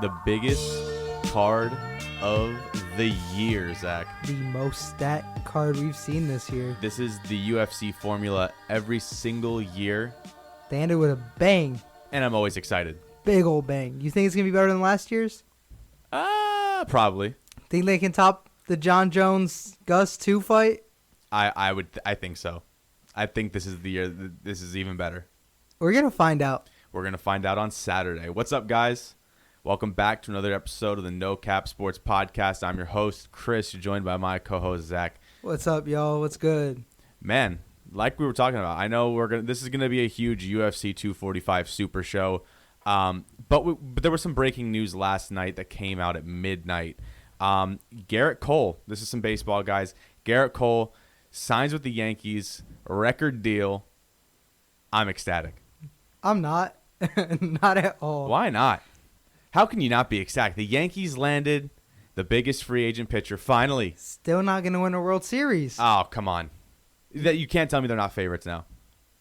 the biggest card of the year, Zach. The most stacked card we've seen this year. This is the UFC formula every single year, They ended with a bang. and I'm always excited. Big old bang. You think it's going to be better than last year's? Probably. Think they can top the John Jones-Gus 2 fight? I think so. I think this is the year this is even better. We're going to find out. We're going to find out on Saturday. What's up, guys? Welcome back to another episode of the No Cap Sports Podcast. I'm your host, Chris. You're joined by my co-host, Zack. What's up, y'all? What's good? Man, like we were talking about, I know this is going to be a huge UFC 245 super show. But there was some breaking news last night that came out at midnight. Garrett Cole, this is some baseball, guys. Garrett Cole signs with the Yankees, record deal. I'm ecstatic. I'm not. Not at all. Why not? How can you not be ecstatic? The Yankees landed the biggest free agent pitcher finally. Still not going to win a World Series. Oh, come on. You can't tell me they're not favorites now.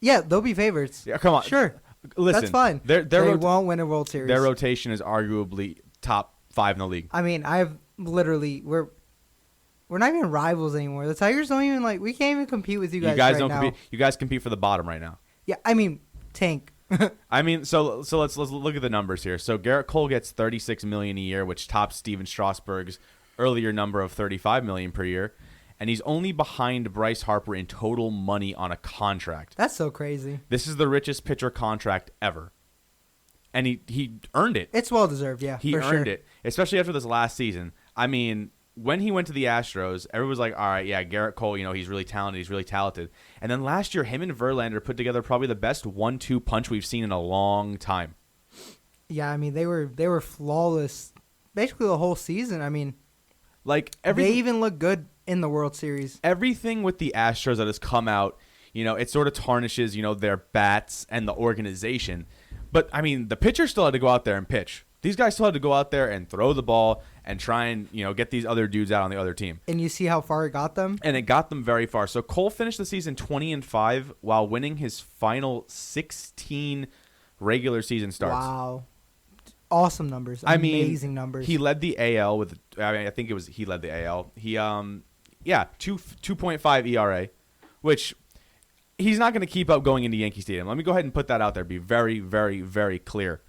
Yeah, they'll be favorites. Yeah, come on. Sure. Listen, that's fine. They won't win a World Series. Their rotation is arguably top 5 in the league. I mean, we're not even rivals anymore. The Tigers don't even we can't even compete with you guys. Don't now. compete. You guys compete for the bottom right now. Yeah, I mean, tank. I mean, so let's look at the numbers here. So Garrett Cole gets $36 million a year, which tops Steven Strasburg's earlier number of $35 million per year, and he's only behind Bryce Harper in total money on a contract. That's so crazy. This is the richest pitcher contract ever, and he earned it. It's well deserved, yeah. He earned it, especially after this last season. I mean, when he went to the Astros, everyone was like, all right, yeah, Garrett Cole, he's really talented. And then last year, him and Verlander put together probably the best 1-2 punch we've seen in a long time. Yeah, I mean, they were flawless basically the whole season. I mean, they even look good in the World Series. Everything with the Astros that has come out, it sort of tarnishes, their bats and the organization. But, I mean, the pitcher still had to go out there and pitch. These guys still had to go out there and throw the ball and try and, get these other dudes out on the other team. And you see how far it got them? And it got them very far. So Cole finished the season 20-5 while winning his final 16 regular season starts. Wow. Awesome numbers. Amazing numbers. He led the AL with, he led the AL. He, 2.5 ERA, which he's not going to keep up going into Yankee Stadium. Let me go ahead and put that out there. Be very, very, very clear.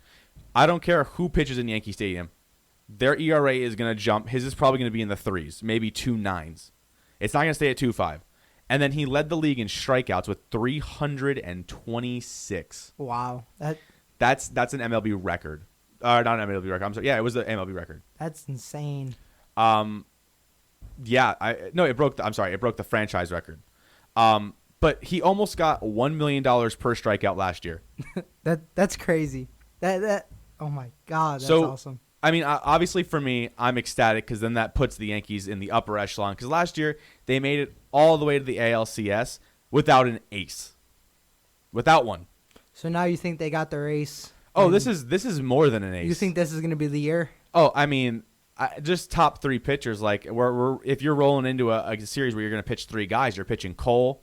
I don't care who pitches in Yankee Stadium. Their ERA is going to jump. His is probably going to be in the 3s, maybe 2 9s. It's not going to stay at 2.5. And then he led the league in strikeouts with 326. Wow. That's an MLB record. Not an MLB record. I'm sorry. Yeah, it was the MLB record. That's insane. It broke the franchise record. But he almost got $1 million per strikeout last year. That's crazy. Oh my God, that's awesome. I mean, obviously for me, I'm ecstatic because then that puts the Yankees in the upper echelon. Because last year they made it all the way to the ALCS without an ace, without one. So now you think they got their ace? Oh, this is more than an ace. You think this is going to be the year? Oh, I mean, just top 3 pitchers. Like if you're rolling into a series where you're going to pitch 3 guys, you're pitching Cole.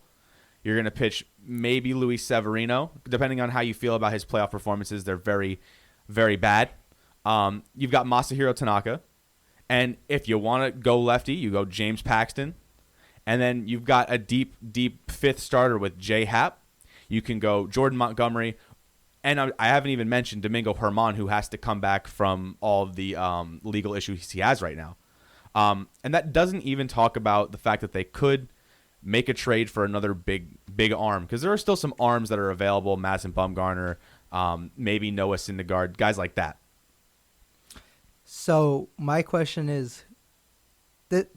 You're going to pitch maybe Luis Severino, depending on how you feel about his playoff performances. They're very, very bad. You've got Masahiro Tanaka. And if you want to go lefty, you go James Paxton. And then you've got a deep, deep 5th starter with J. Happ. You can go Jordan Montgomery. And I haven't even mentioned Domingo Germán, who has to come back from all of the legal issues he has right now. And that doesn't even talk about the fact that they could make a trade for another big arm, because there are still some arms that are available. Madison Bumgarner, maybe Noah Syndergaard, guys like that. So my question is,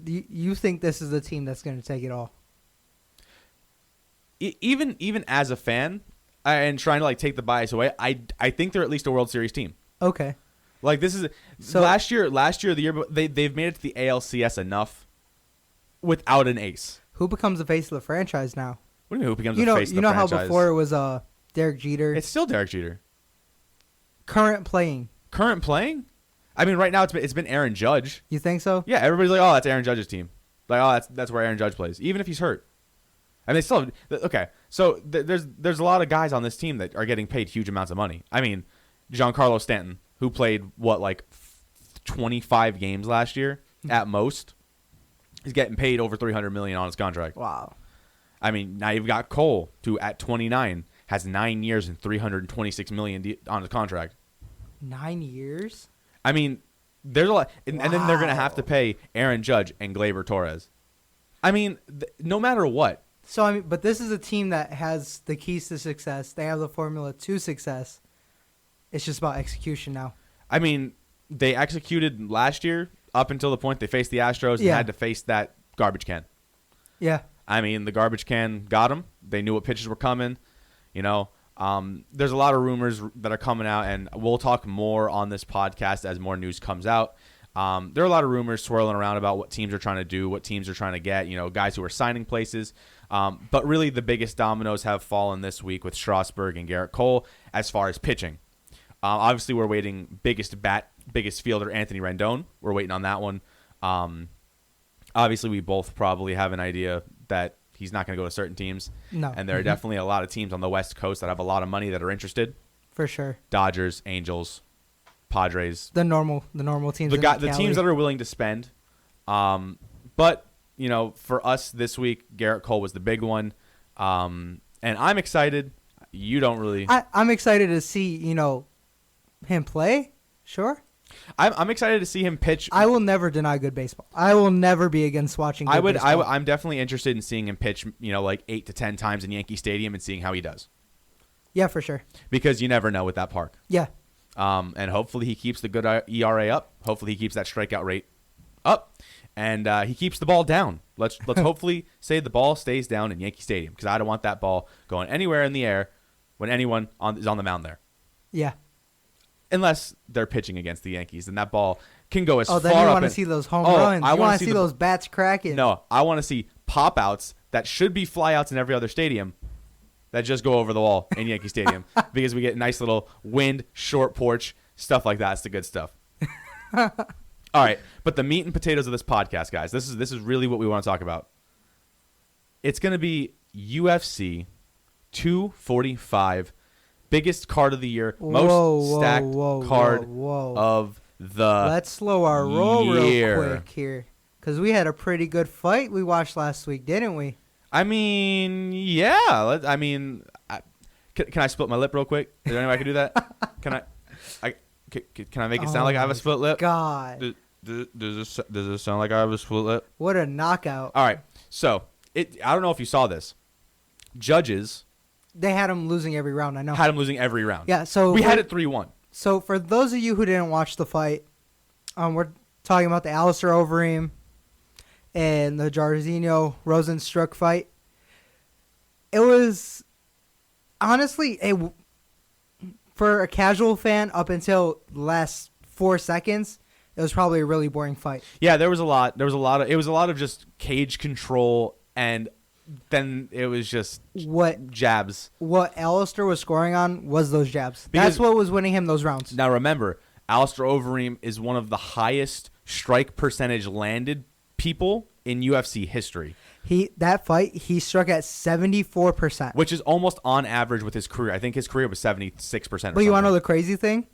you think this is the team that's going to take it all? Even as a fan, and trying to take the bias away, I think they're at least a World Series team. Okay. This is last year, the year, but they've made it to the ALCS enough without an ace. Who becomes the face of the franchise now? What do you mean who becomes the face of the franchise? You know how before it was Derek Jeter? It's still Derek Jeter. Current playing? I mean, right now it's been Aaron Judge. You think so? Yeah, everybody's like, oh, that's Aaron Judge's team. That's where Aaron Judge plays, even if he's hurt. I mean, they still have, okay. So there's a lot of guys on this team that are getting paid huge amounts of money. I mean, Giancarlo Stanton, who played 25 games last year at most. He's getting paid over $300 million on his contract. Wow. I mean, now you've got Cole, who at 29 has 9 years and $326 million on his contract. 9 years? I mean, there's a lot, and then they're going to have to Wow. pay Aaron Judge and Gleyber Torres. I mean, no matter what. So I mean, but this is a team that has the keys to success. They have the formula to success. It's just about execution now. I mean, they executed last year up until the point they faced the Astros and Yeah. had to face that garbage can. Yeah. I mean, the garbage can got them. They knew what pitches were coming. You know, there's a lot of rumors that are coming out, and we'll talk more on this podcast as more news comes out. There are a lot of rumors swirling around about what teams are trying to do, what teams are trying to get, you know, guys who are signing places. But really the biggest dominoes have fallen this week with Strasburg and Garrett Cole as far as pitching. Obviously, we're waiting biggest fielder, Anthony Rendon. We're waiting on that one. Obviously, we both probably have an idea that he's not going to go to certain teams. No. And there are definitely a lot of teams on the West Coast that have a lot of money that are interested. For sure. Dodgers, Angels, Padres. The normal teams. The teams that are willing to spend. But, you know, for us this week, Garrett Cole was the big one. And I'm excited. You don't really. I'm excited to see, you know, him play. Sure. I'm excited to see him pitch. I will never deny good baseball. I will never be against watching good baseball. I'm definitely interested in seeing him pitch, you know, like 8 to 10 times in Yankee Stadium and seeing how he does. Yeah, for sure. Because you never know with that park. Yeah. And hopefully he keeps the good ERA up. Hopefully he keeps that strikeout rate up. And he keeps the ball down. Let's hopefully say the ball stays down in Yankee Stadium, because I don't want that ball going anywhere in the air when anyone is on the mound there. Yeah. Unless they're pitching against the Yankees, and that ball can go as far up. Oh, then you want to see those home runs. You want to see those bats cracking. No, I want to see pop-outs that should be flyouts in every other stadium that just go over the wall in Yankee Stadium, because we get nice little wind, short porch, stuff like that. It's the good stuff. All right, but the meat and potatoes of this podcast, guys, this is really what we want to talk about. It's going to be UFC 245. Biggest card of the year, most stacked card of the Let's slow our roll year. real quick here, because we had a pretty good fight we watched last week, didn't we? I mean, yeah. Can I split my lip real quick? Is there any way I can do that? Can I make it sound like I have a split lip? God. Does this sound like I have a split lip? What a knockout. All right. So I don't know if you saw this. Judges They had him losing every round, I know. had him losing every round. Yeah, so we had it 3-1. So for those of you who didn't watch the fight, we're talking about the Alistair Overeem and the Jairzinho Rosenstruck fight. It was honestly for a casual fan up until the last 4 seconds, it was probably a really boring fight. Yeah, it was a lot of just cage control, and then it was just jabs. What Alistair was scoring on was those jabs. Because that's what was winning him those rounds. Now remember, Alistair Overeem is one of the highest strike percentage landed people in UFC history. That fight, he struck at 74%. Which is almost on average with his career. I think his career was 76%. But you want to know the crazy thing?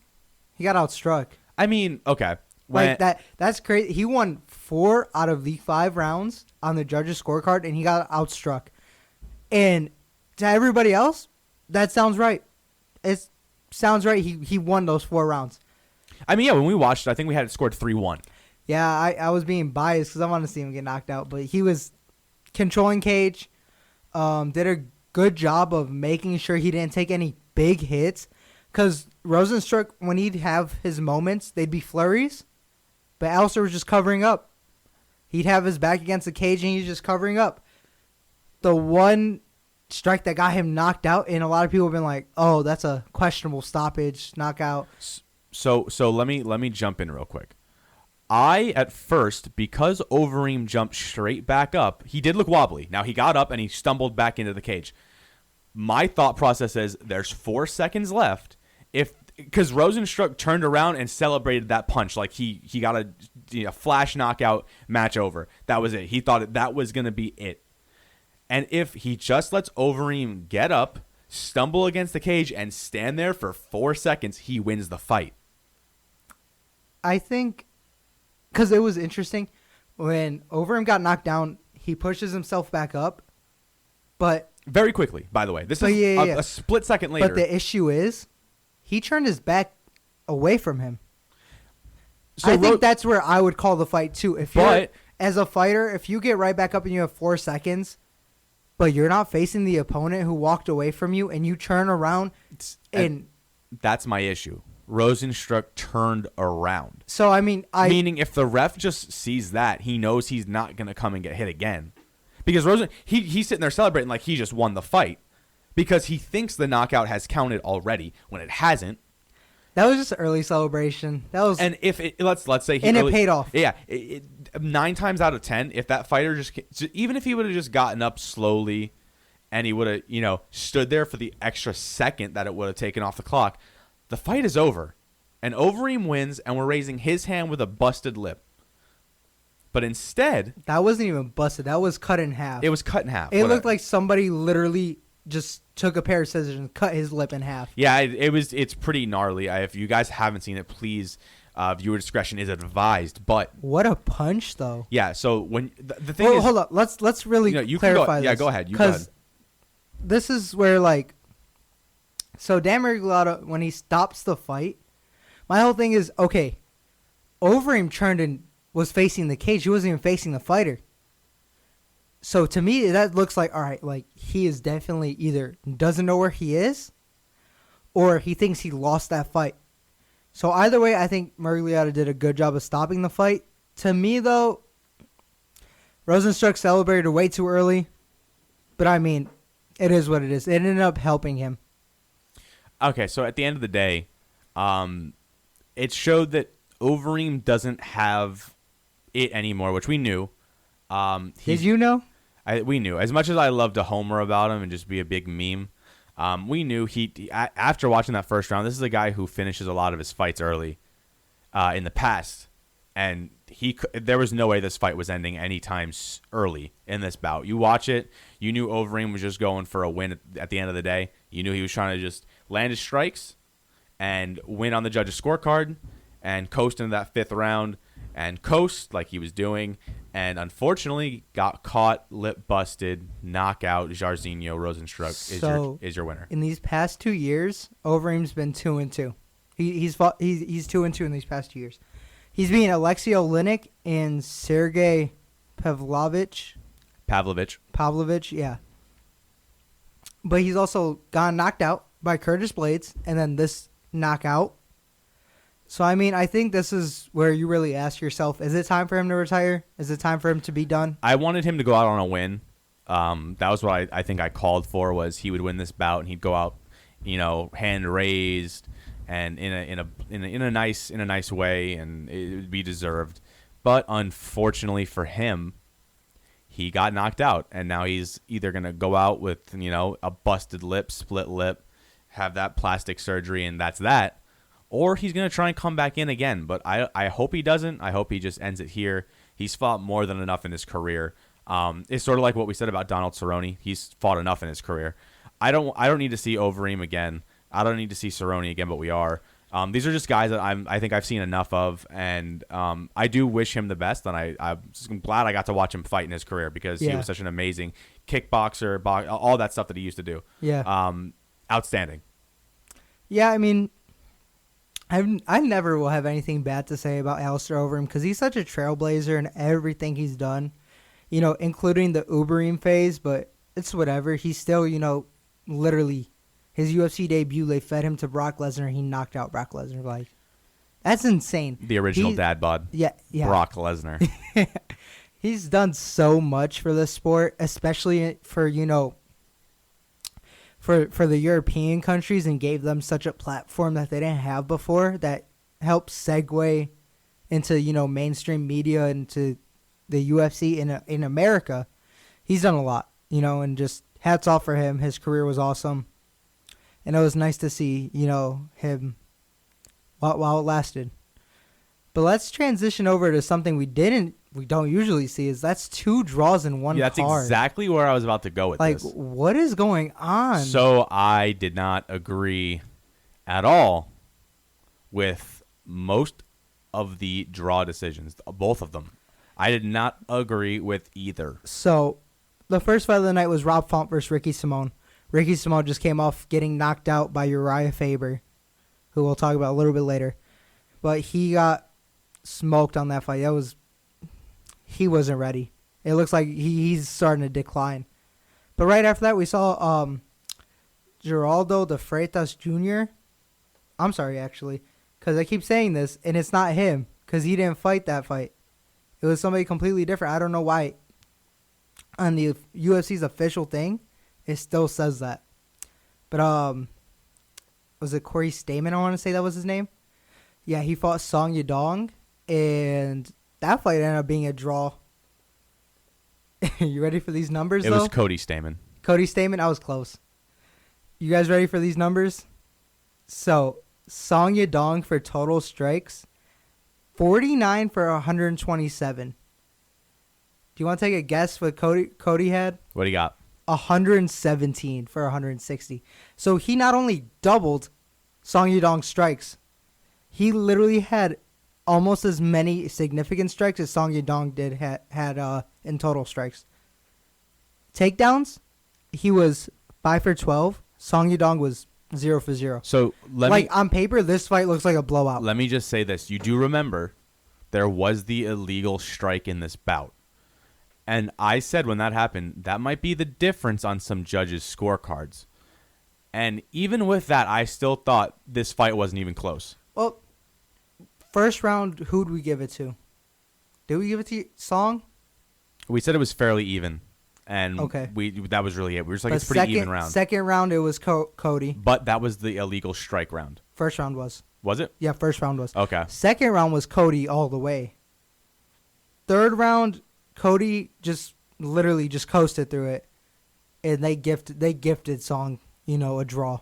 He got outstruck. I mean, okay. That's crazy. He won 4 out of the 5 rounds on the judges' scorecard, and he got outstruck. And to everybody else, that sounds right. It sounds right. He won those 4 rounds. I mean, yeah, when we watched it, I think we had it scored 3-1. Yeah, I was being biased because I want to see him get knocked out. But he was controlling cage, did a good job of making sure he didn't take any big hits. Because Rosenstruck, when he'd have his moments, they'd be flurries. But Alistair was just covering up. He'd have his back against the cage, and he's just covering up. The one strike that got him knocked out, and a lot of people have been like, oh, that's a questionable stoppage, knockout. So let me jump in real quick. At first, because Overeem jumped straight back up, he did look wobbly. Now, he got up, and he stumbled back into the cage. My thought process is there's 4 seconds left. Because Rosenstruck turned around and celebrated that punch like he got a flash knockout match over. That was it. He thought that was going to be it. And if he just lets Overeem get up, stumble against the cage, and stand there for 4 seconds, he wins the fight. I think because it was interesting when Overeem got knocked down. He pushes himself back up, but very quickly. By the way, this is a split second later. But the issue is, he turned his back away from him. So I think that's where I would call the fight too. If you're as a fighter, if you get right back up and you have 4 seconds, but you're not facing the opponent who walked away from you, and you turn around, and that's my issue. Rosenstruck turned around. So I mean, meaning if the ref just sees that, he knows he's not gonna come and get hit again, because he's sitting there celebrating like he just won the fight, because he thinks the knockout has counted already when it hasn't. That was just an early celebration. That was, and if it, let's say it paid off. Yeah, 9 times out of 10, if that fighter even if he would have just gotten up slowly, and he would have stood there for the extra second that it would have taken off the clock, the fight is over, and Overeem wins, and we're raising his hand with a busted lip. But instead, that wasn't even busted. That was cut in half. It was cut in half. It looked like somebody literally just took a pair of scissors and cut his lip in half. Yeah, it's pretty gnarly. If you guys haven't seen it, please, viewer discretion is advised. But what a punch, though. Yeah. So when the thing is, hold up, let's really clarify this. Yeah, go ahead. Because this is where so Dan Miragliotta, when he stops the fight, my whole thing is, okay, Overeem turned and was facing the cage. He wasn't even facing the fighter. So to me, that looks like, all right, like he is definitely either doesn't know where he is, or he thinks he lost that fight. So either way, I think Miragliotta did a good job of stopping the fight. To me, though, Rosenstruck celebrated way too early. But I mean, it is what it is. It ended up helping him. Okay, so at the end of the day, it showed that Overeem doesn't have it anymore, which we knew. Did you know? We knew. As much as I love to homer about him and just be a big meme, we knew after watching that first round, this is a guy who finishes a lot of his fights early in the past, and there was no way this fight was ending anytime early in this bout. You watch it, you knew Overeem was just going for a win at the end of the day. You knew he was trying to just land his strikes and win on the judge's scorecard and coast into that 5th round and coast like he was doing, and unfortunately got caught, lip busted, knockout. Jairzinho Rosenstruck is your winner. In these past 2 years, Overeem's been 2-2. He's 2-2 in these past 2 years. He's beaten Alexei Oleinik and Sergey Pavlovich, yeah. But he's also gotten knocked out by Curtis Blades, and then this knockout. So, I mean, I think this is where you really ask yourself, is it time for him to retire? Is it time for him to be done? I wanted him to go out on a win. That was what I think I called for, was he would win this bout and he'd go out, hand raised and in a nice way, and it would be deserved. But unfortunately for him, he got knocked out, and now he's either going to go out with, a busted lip, split lip, have that plastic surgery, and that's that. Or he's going to try and come back in again. But I hope he doesn't. I hope he just ends it here. He's fought more than enough in his career. It's sort of like what we said about Donald Cerrone. He's fought enough in his career. I don't need to see Overeem again. I don't need to see Cerrone again, but we are. These are just guys that I think I've seen enough of. And I do wish him the best. And I'm glad I got to watch him fight in his career, because he was such an amazing kickboxer, all that stuff that he used to do. Yeah. Outstanding. Yeah, I mean, I never will have anything bad to say about Alistair Overeem, because he's such a trailblazer in everything he's done, including the Ubereem phase, but it's whatever. He's still, literally, his UFC debut, they fed him to Brock Lesnar, and he knocked out Brock Lesnar. Like, that's insane. The original dad bod. Yeah. Brock Lesnar. He's done so much for this sport, especially for, for the European countries, and gave them such a platform that they didn't have before, that helped segue into, mainstream media, into the UFC in America. He's done a lot, and just hats off for him. His career was awesome. And it was nice to see, him while it lasted. But let's transition over to something we don't usually see, is that's 2 draws in one card. Yeah, that's exactly where I was about to go with this. Like, what is going on? So I did not agree at all with most of the draw decisions, both of them. I did not agree with either. So, the first fight of the night was Rob Font versus Ricky Simone. Ricky Simone just came off getting knocked out by Uriah Faber, who we'll talk about a little bit later. But he got smoked on that fight. He wasn't ready. It looks like he's starting to decline. But right after that, we saw Geraldo de Freitas Jr. I'm sorry, actually, because I keep saying this, and it's not him, because he didn't fight that fight. It was somebody completely different. I don't know why. On the UFC's official thing, it still says that. But was it Corey Stamen? I want to say that was his name. Yeah, he fought Song Yadong, and that fight ended up being a draw. You ready for these numbers, though? It was Cody Stamen. Cody Stamen, I was close. You guys ready for these numbers? So, Song Yadong for total strikes, 49 for 127. Do you want to take a guess what Cody had? What do you got? 117 for 160. So he not only doubled Song Yadong's strikes, he literally had almost as many significant strikes as Song Yadong did had in total strikes. Takedowns, he was 5 for 12. Song Yadong was 0 for 0. So on paper, this fight looks like a blowout. Let me just say this. You do remember there was the illegal strike in this bout. And I said when that happened, that might be the difference on some judges' scorecards. And even with that, I still thought this fight wasn't even close. Well, first round, who'd we give it to? Did we give it to Song? We said it was fairly even. And okay. That was really it. We were just like, it's a pretty even round. Second round, it was Cody. But that was the illegal strike round. First round was. Was it? Yeah, first round was. Okay. Second round was Cody all the way. Third round, Cody just literally just coasted through it. And they gifted Song, a draw.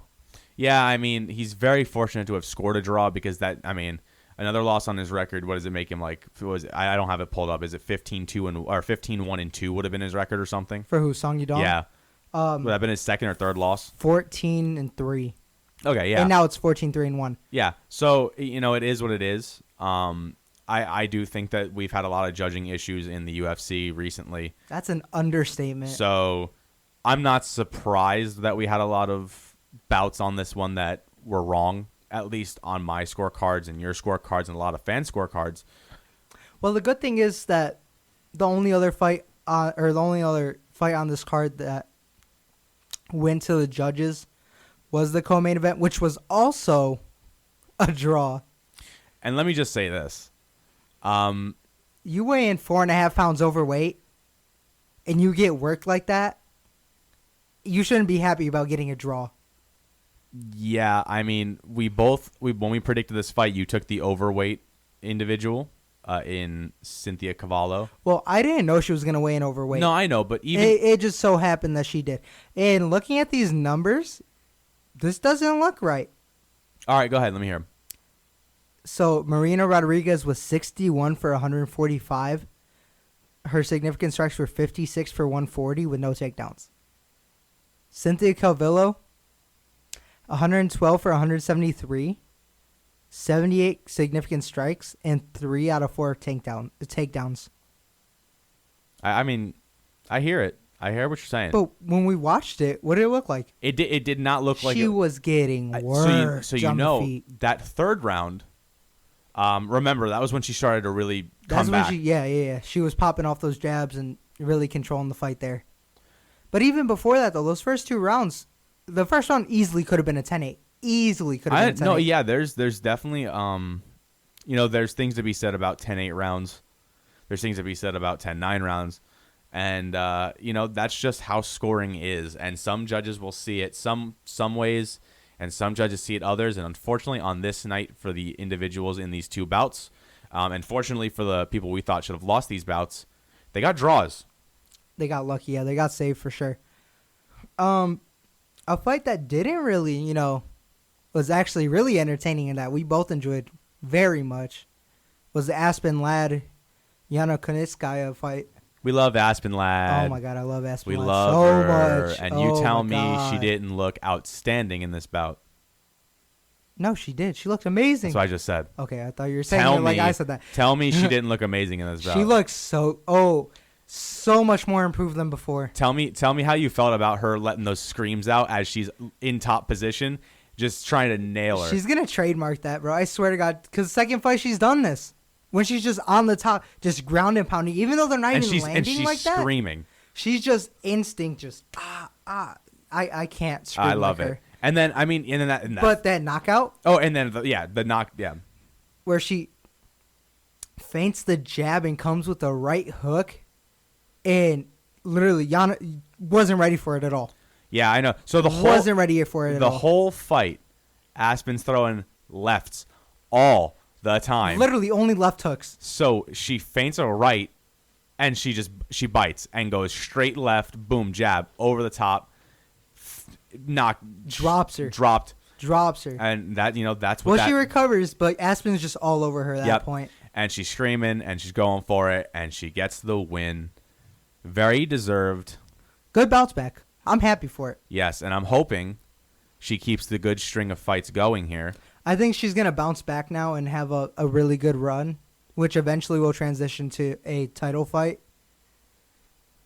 Yeah, I mean, he's very fortunate to have scored a draw because another loss on his record, what does it make him like? I don't have it pulled up. Is it 15-2 or 15-1-2 would have been his record or something? For who? Song Yadong? Yeah. Would that have been his second or third loss? 14-3. Okay, yeah. And now it's 14-3-1. Yeah. So, it is what it is. I do think that we've had a lot of judging issues in the UFC recently. That's an understatement. So, I'm not surprised that we had a lot of bouts on this one that were wrong, at least on my scorecards and your scorecards and a lot of fan scorecards. Well, the good thing is that the only other fight on this card that went to the judges was the co-main event, which was also a draw. And let me just say this. You weigh in 4.5 pounds overweight, and you get worked like that, you shouldn't be happy about getting a draw. Yeah, I mean, when we predicted this fight, you took the overweight individual in Cynthia Cavallo. Well, I didn't know she was going to weigh in overweight. No, I know, but even... It just so happened that she did. And looking at these numbers, this doesn't look right. All right, go ahead. Let me hear him. So, Marina Rodriguez was 61 for 145. Her significant strikes were 56 for 140 with no takedowns. Cynthia Calvillo, 112 for 173, 78 significant strikes, and 3 out of 4 takedowns. I mean, I hear it. I hear what you're saying. But when we watched it, what did it look like? It did not look like she was getting worse. So you know that third round. Remember that was when she started to really come back. Yeah. She was popping off those jabs and really controlling the fight there. But even before that, though, those first 2 rounds, the first round easily could have been a 10-8. Easily could have been a 10-8. No, yeah, there's definitely there's things to be said about 10-8 rounds. There's things to be said about 10-9 rounds. And that's just how scoring is. And some judges will see it some ways, and some judges see it others. And unfortunately, on this night for the individuals in these 2 bouts, and fortunately for the people we thought should have lost these bouts, they got draws. They got lucky. Yeah, they got saved for sure. A fight that didn't really, was actually really entertaining and that we both enjoyed very much was the Aspen Ladd Yana Kunitskaya fight. We love Aspen Ladd. Oh my God, I love Aspen Ladd love so her. much. And you tell me she didn't look outstanding in this bout. No, she did. She looked amazing. That's what I just said. Okay, I thought you were saying it like I said that. Tell me she didn't look amazing in this bout. She looks so much more improved than before. Tell me how you felt about her letting those screams out as she's in top position, just trying to nail her. She's going to trademark that, bro. I swear to God. Because second fight, she's done this. When she's just on the top, just ground and pounding, even though they're not even landing and she's like that. Screaming. She's just instinct, just I can't scream I love like it. her. And then, I mean, and then that. But that knockout. Oh, and then, the knock, yeah. Where she feints the jab and comes with the right hook. And literally, Yana wasn't ready for it at all. Yeah, I know. So wasn't ready for it at all. The whole fight, Aspen's throwing lefts all the time. Literally only left hooks. So she feints a right, and she bites and goes straight left, boom, jab, over the top, drops her. And that's what she recovers, but Aspen's just all over her at that point. And she's screaming, and she's going for it, and she gets the win. Very deserved. Good bounce back. I'm happy for it. Yes, and I'm hoping she keeps the good string of fights going here. I think she's going to bounce back now and have a really good run, which eventually will transition to a title fight.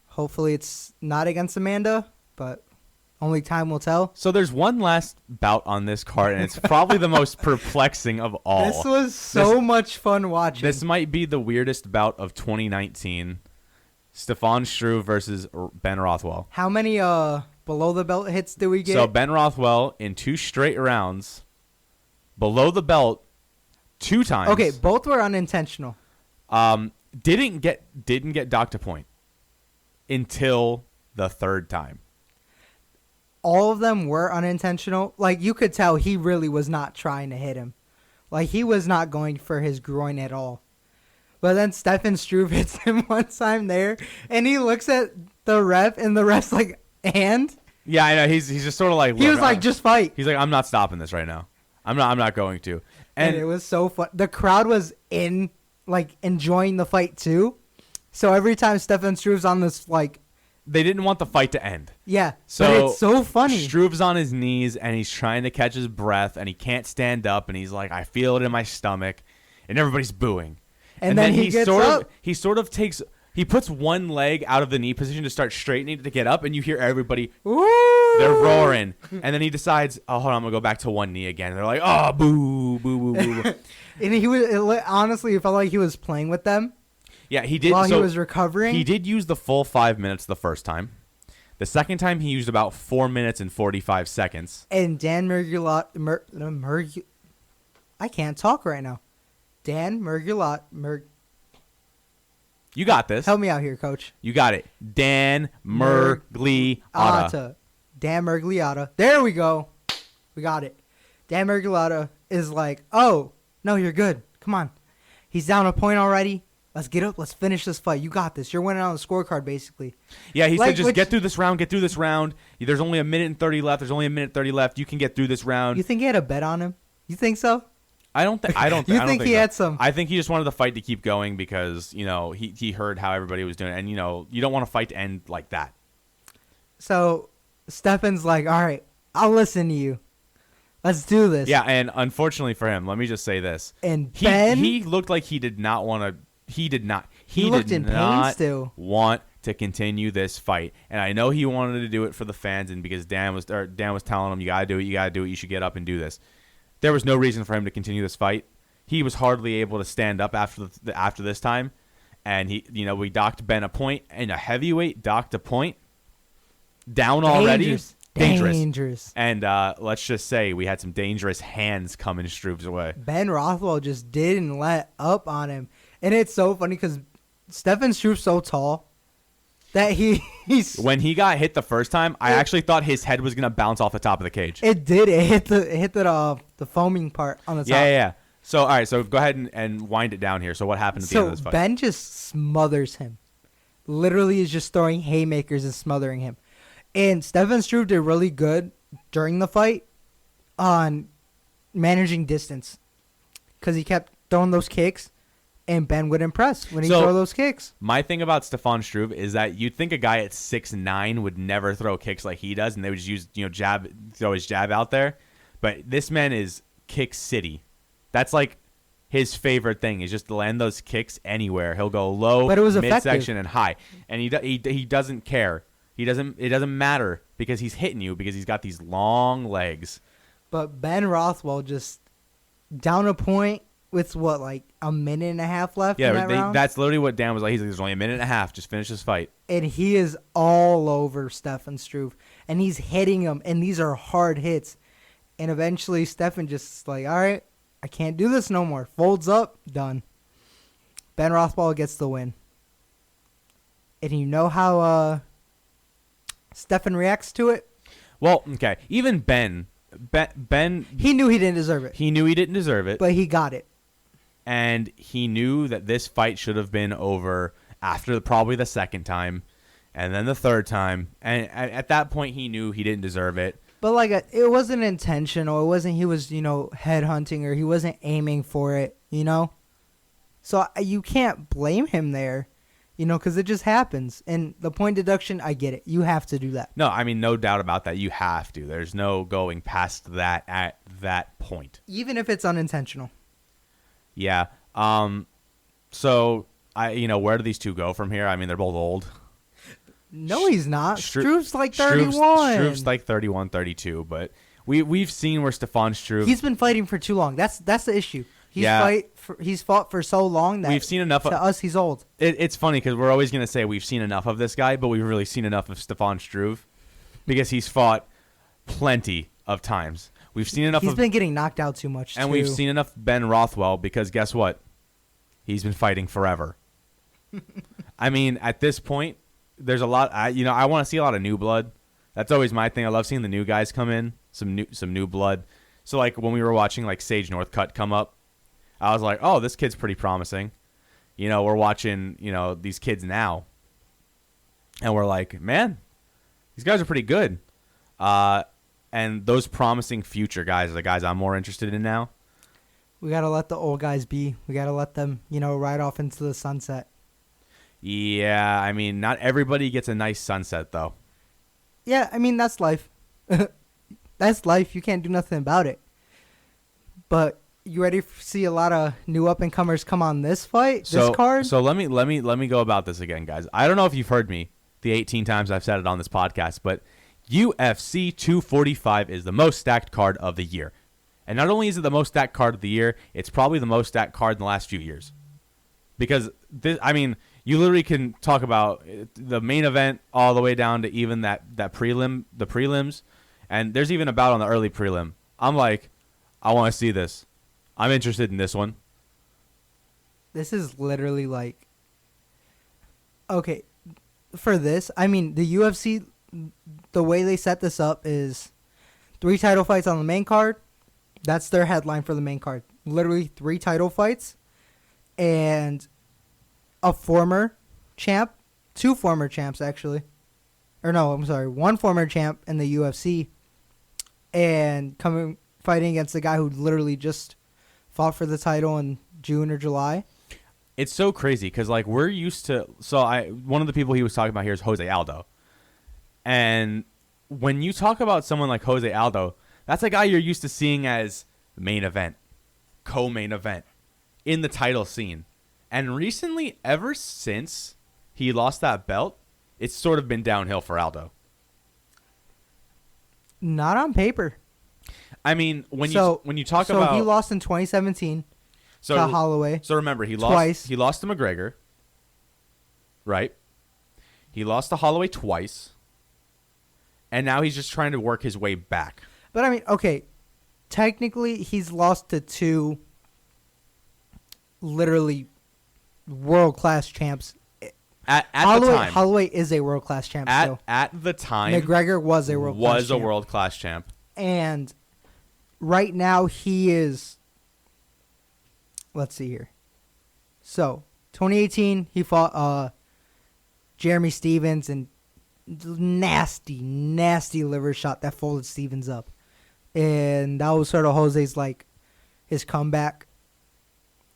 Hopefully it's not against Amanda, but only time will tell. So there's one last bout on this card, and it's probably the most perplexing of all. This was much fun watching. This might be the weirdest bout of 2019. Stefan Struve versus Ben Rothwell. How many below the belt hits do we get? So Ben Rothwell in 2 straight rounds, below the belt 2 times. Okay, both were unintentional. Didn't get docked to point until the 3rd time. All of them were unintentional. Like, you could tell he really was not trying to hit him. Like, he was not going for his groin at all. But then Stefan Struve hits him one time there, and he looks at the ref, and the ref's like, and? Yeah, I know. He's just sort of like... He was like, just fight. He's like, I'm not stopping this right now. I'm not going to. And it was so fun. The crowd was enjoying the fight, too. So every time Stefan Struve's on this, they didn't want the fight to end. Yeah, so but it's so funny. Struve's on his knees, and he's trying to catch his breath, and he can't stand up, and he's like, I feel it in my stomach, and everybody's booing. And then he gets up. He puts one leg out of the knee position to start straightening to get up, and you hear everybody, Woo! They're roaring. And then he decides, oh, hold on, I'm going to go back to one knee again. And they're like, oh, boo, boo, boo, boo. And honestly, it felt like he was playing with them. Yeah, he did. While he was recovering. He did use the full 5 minutes the first time. The second time, he used about 4 minutes and 45 seconds. And Dan I can't talk right now. Dan You got this. Help me out here, Coach. You got it. Dan Miragliotta. Dan Miragliotta. There we go. We got it. Dan Miragliotta is like, oh, no, you're good. Come on. He's down a point already. Let's get up. Let's finish this fight. You got this. You're winning on the scorecard, basically. Yeah, he said, just get through this round. Get through this round. There's only a minute and 30 left. There's only a minute 30 left. You can get through this round. You think he had a bet on him? You think so? I don't think. You think he had some? I think he just wanted the fight to keep going because he heard how everybody was doing it, and you don't want a fight to end like that. So Stefan's like, all right, I'll listen to you. Let's do this. Yeah, and unfortunately for him, let me just say this. And Ben, he looked like he did not want to. He did not. He looked in pain still. Want to continue this fight, and I know he wanted to do it for the fans, and because Dan was telling him, you gotta do it. You gotta do it. You should get up and do this. There was no reason for him to continue this fight. He was hardly able to stand up after this time, and we docked Ben a point, and a heavyweight docked a point. Down already. Dangerous. And let's just say we had some dangerous hands coming Struve's way. Ben Rothwell just didn't let up on him, and it's so funny because Stefan Struve's so tall that he's when he got hit the first time, I actually thought his head was gonna bounce off the top of the cage. It did. It hit the foaming part on the top. Yeah. So all right. So go ahead and wind it down here. So what happened at the end of this fight? Ben just smothers him. Literally is just throwing haymakers and smothering him. And Stefan Struve did really good during the fight on managing distance because he kept throwing those kicks. And Ben would impress when he throw those kicks. My thing about Stefan Struve is that you'd think a guy at 6'9" would never throw kicks like he does, and they would just use throw his jab out there. But this man is kick city. That's like his favorite thing is just to land those kicks anywhere. He'll go low, But it was midsection, and high, and he doesn't care. It doesn't matter because he's hitting you because he's got these long legs. But Ben Rothwell just down a point with what, like a minute and a half left in that round? That's literally what Dan was like. He's like, there's only a minute and a half. Just finish this fight. And he is all over Stefan Struve. And he's hitting him. And these are hard hits. And eventually Stefan just like, all right, I can't do this no more. Folds up, done. Ben Rothwell gets the win. And you know how Stefan reacts to it? Well, okay. Even Ben, he knew he didn't deserve it. He knew he didn't deserve it. But he got it. And he knew that this fight should have been over after probably the second time and then the third time. And at that point, he knew he didn't deserve it. But, like, it wasn't intentional. It wasn't he was, headhunting or he wasn't aiming for it, So you can't blame him there, because it just happens. And the point deduction, I get it. You have to do that. No, I mean, no doubt about that. You have to. There's no going past that at that point. Even if it's unintentional. Yeah. So, where do these two go from here? I mean, they're both old. No, he's not. Struve's like 31. Struve's like 31, 32. But we've seen where Stefan Struve... He's been fighting for too long. That's the issue. He's fought for so long that we've seen enough to us, he's old. It's funny because we're always going to say we've seen enough of this guy, but we've really seen enough of Stefan Struve because he's fought plenty of times. We've seen enough. He's been getting knocked out too much, and we've seen enough Ben Rothwell because guess what? He's been fighting forever. I mean, at this point, there's a lot. I want to see a lot of new blood. That's always my thing. I love seeing the new guys come in, some new blood. So like when we were watching like Sage Northcutt come up, I was like, oh, this kid's pretty promising. We're watching these kids now, and we're like, man, these guys are pretty good. And those promising future guys are the guys I'm more interested in now. We got to let the old guys be. We got to let them, ride off into the sunset. Yeah, I mean, not everybody gets a nice sunset, though. Yeah, I mean, that's life. That's life. You can't do nothing about it. But you ready to see a lot of new up-and-comers come on this fight, this card? So let me go about this again, guys. I don't know if you've heard me the 18 times I've said it on this podcast, but UFC 245 is the most stacked card of the year. And not only is it the most stacked card of the year, it's probably the most stacked card in the last few years. Because, you literally can talk about the main event all the way down to even the prelims. And there's even a bout on the early prelim. I'm like, I want to see this. I'm interested in this one. This is literally like, okay, for this, the UFC... The way they set this up is 3 title fights on the main card. That's their headline for the main card. Literally 3 title fights and a former champ, 2 former champs actually. Or no, I'm sorry, 1 former champ in the UFC and fighting against the guy who literally just fought for the title in June or July. It's so crazy because like we're used to. One of the people he was talking about here is Jose Aldo. And when you talk about someone like Jose Aldo, that's a guy you're used to seeing as main event, co-main event, in the title scene. And recently, ever since he lost that belt, it's sort of been downhill for Aldo. Not on paper. I mean, when you talk about... So he lost in 2017 to Holloway. So remember, he twice. He lost to McGregor, right? He lost to Holloway twice. And now he's just trying to work his way back. But okay, technically he's lost to 2 literally world-class champs. At the time. Holloway is a world-class champ still. At the time. McGregor was a world-class champ. And right now he is... Let's see here. So, 2018, he fought Jeremy Stevens and nasty liver shot that folded Stevens up. And that was sort of Jose's, his comeback.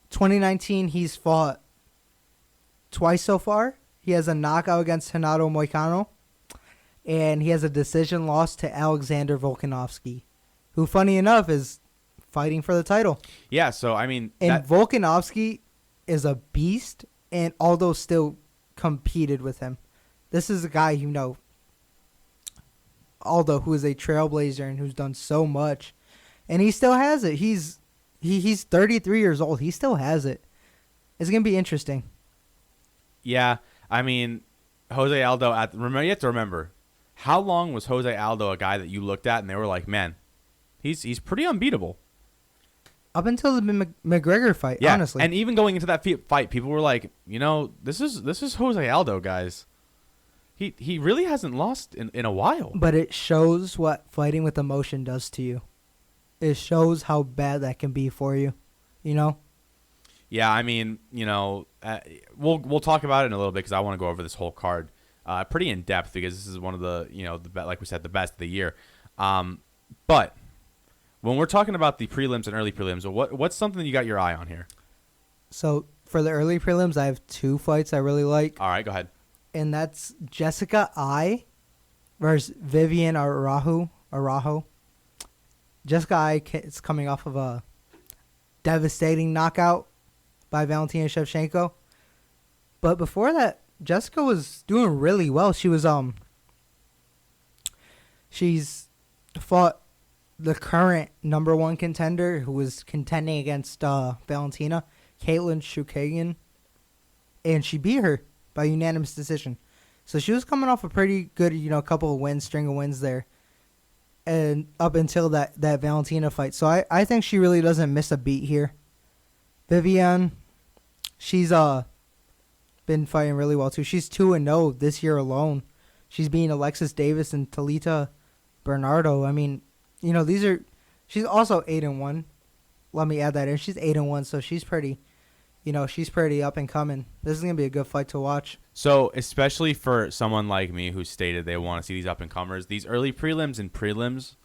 2019, he's fought twice so far. He has a knockout against Renato Moicano. And he has a decision loss to Alexander Volkanovski, who, funny enough, is fighting for the title. Yeah, so I mean, And Volkanovski is a beast, and Aldo still competed with him. This is a guy Aldo, who is a trailblazer and who's done so much, and he still has it. He's 33 years old. He still has it. It's gonna be interesting. yeah, I mean, Jose Aldo. You have to remember, how long was Jose Aldo a guy that you looked at and they were like, man, he's pretty unbeatable. Up until the McGregor fight, Yeah, honestly. and even going into that fight, people were like, this is Jose Aldo, guys. He really hasn't lost in a while. But it shows what fighting with emotion does to you. It shows how bad that can be for you. Yeah, I mean, we'll talk about it in a little bit because I want to go over this whole card pretty in depth because this is one of the like we said, the best of the year. But when we're talking about the prelims and early prelims, what's something you got your eye on here? So for the early prelims, I have 2 fights I really like. All right, go ahead. And that's Jessica Ai versus Vivian Araujo. Jessica Ai is coming off of a devastating knockout by Valentina Shevchenko. But before that, Jessica was doing really well. She's fought the current number 1 contender who was contending against Valentina, Caitlin Chukagian, and she beat her by unanimous decision. So she was coming off a pretty good, couple of wins, string of wins there. And up until that Valentina fight. So I think she really doesn't miss a beat here. Vivian, she's been fighting really well too. She's 2-0 this year alone. She's beating Alexis Davis and Talita Bernardo. I mean, she's also 8-1. Let me add that in. She's 8-1, so she's pretty up and coming. This is going to be a good fight to watch. So, especially for someone like me who stated they want to see these up-and-comers, these early prelims and prelims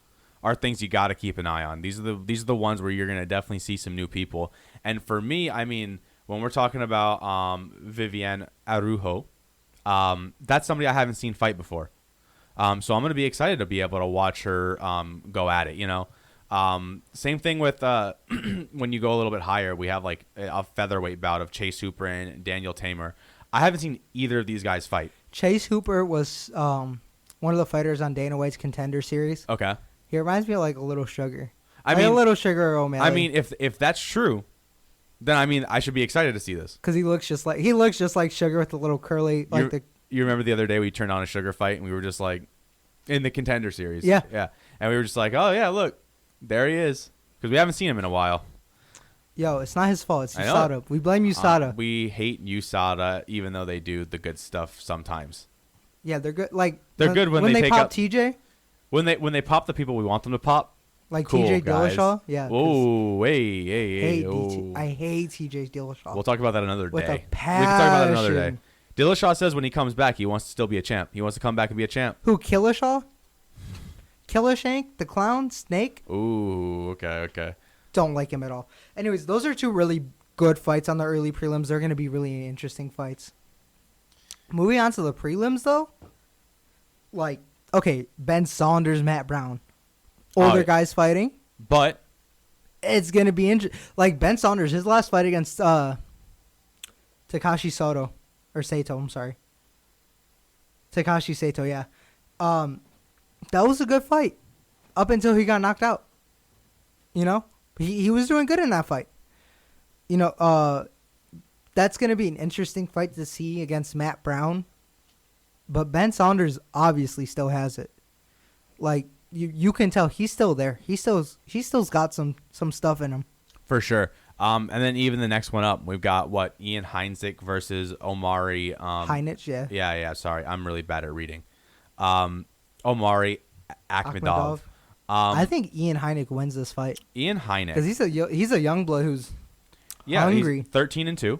are things you got to keep an eye on. These are the ones where you're going to definitely see some new people. And for me, I mean, when we're talking about Vivian Araujo, that's somebody I haven't seen fight before. So I'm going to be excited to be able to watch her go at it, Same thing with when you go a little bit higher, we have like a featherweight bout of Chase Hooper and Daniel Tamer. I haven't seen either of these guys fight. Chase Hooper was one of the fighters on Dana White's Contender Series. Okay. He reminds me of like a Little Sugar. A Little Sugar O'Malley. I mean, if that's true, then I should be excited to see this. Because he looks just like Sugar with the little curly You remember the other day we turned on a Sugar fight and we were just like in the Contender Series. Yeah. Yeah. And we were just like, oh yeah, look, there he is. Because we haven't seen him in a while. Yo, it's not his fault. It's USADA. We blame USADA. We hate USADA, even though they do the good stuff sometimes. Yeah, they're good. They're good when they pop up, TJ. When they pop the people we want them to pop. Like cool, TJ guys. Dillashaw. Yeah. Oh, hey. I hate TJ Dillashaw. We'll talk about that another day. With a We can talk about that another day. passion. Dillashaw says when he comes back, he wants to still be a champ. He wants to come back and be a champ. Who? Killishaw? Killershank? The clown? Snake? Ooh, okay. Don't like him at all. Anyways, those are 2 really good fights on the early prelims. They're going to be really interesting fights. Moving on to the prelims, though. Okay, Ben Saunders, Matt Brown. Older guys fighting. But It's going to be interesting. Like, Ben Saunders, his last fight against Takashi Sato. Or Sato, I'm sorry. Takashi Sato, yeah. That was a good fight. Up until he got knocked out. He was doing good in that fight. That's going to be an interesting fight to see against Matt Brown. But Ben Saunders obviously still has it. Like, you can tell he's still there. He still's got some stuff in him. for sure. And then even the next one up, we've got Ian Heinzek versus Omari. Heinich, yeah. Yeah. Sorry, I'm really bad at reading. Omari Akhmedov. I think Ian Heinich wins this fight. Ian Heinich, Because he's a young blood who's hungry. He's 13-2,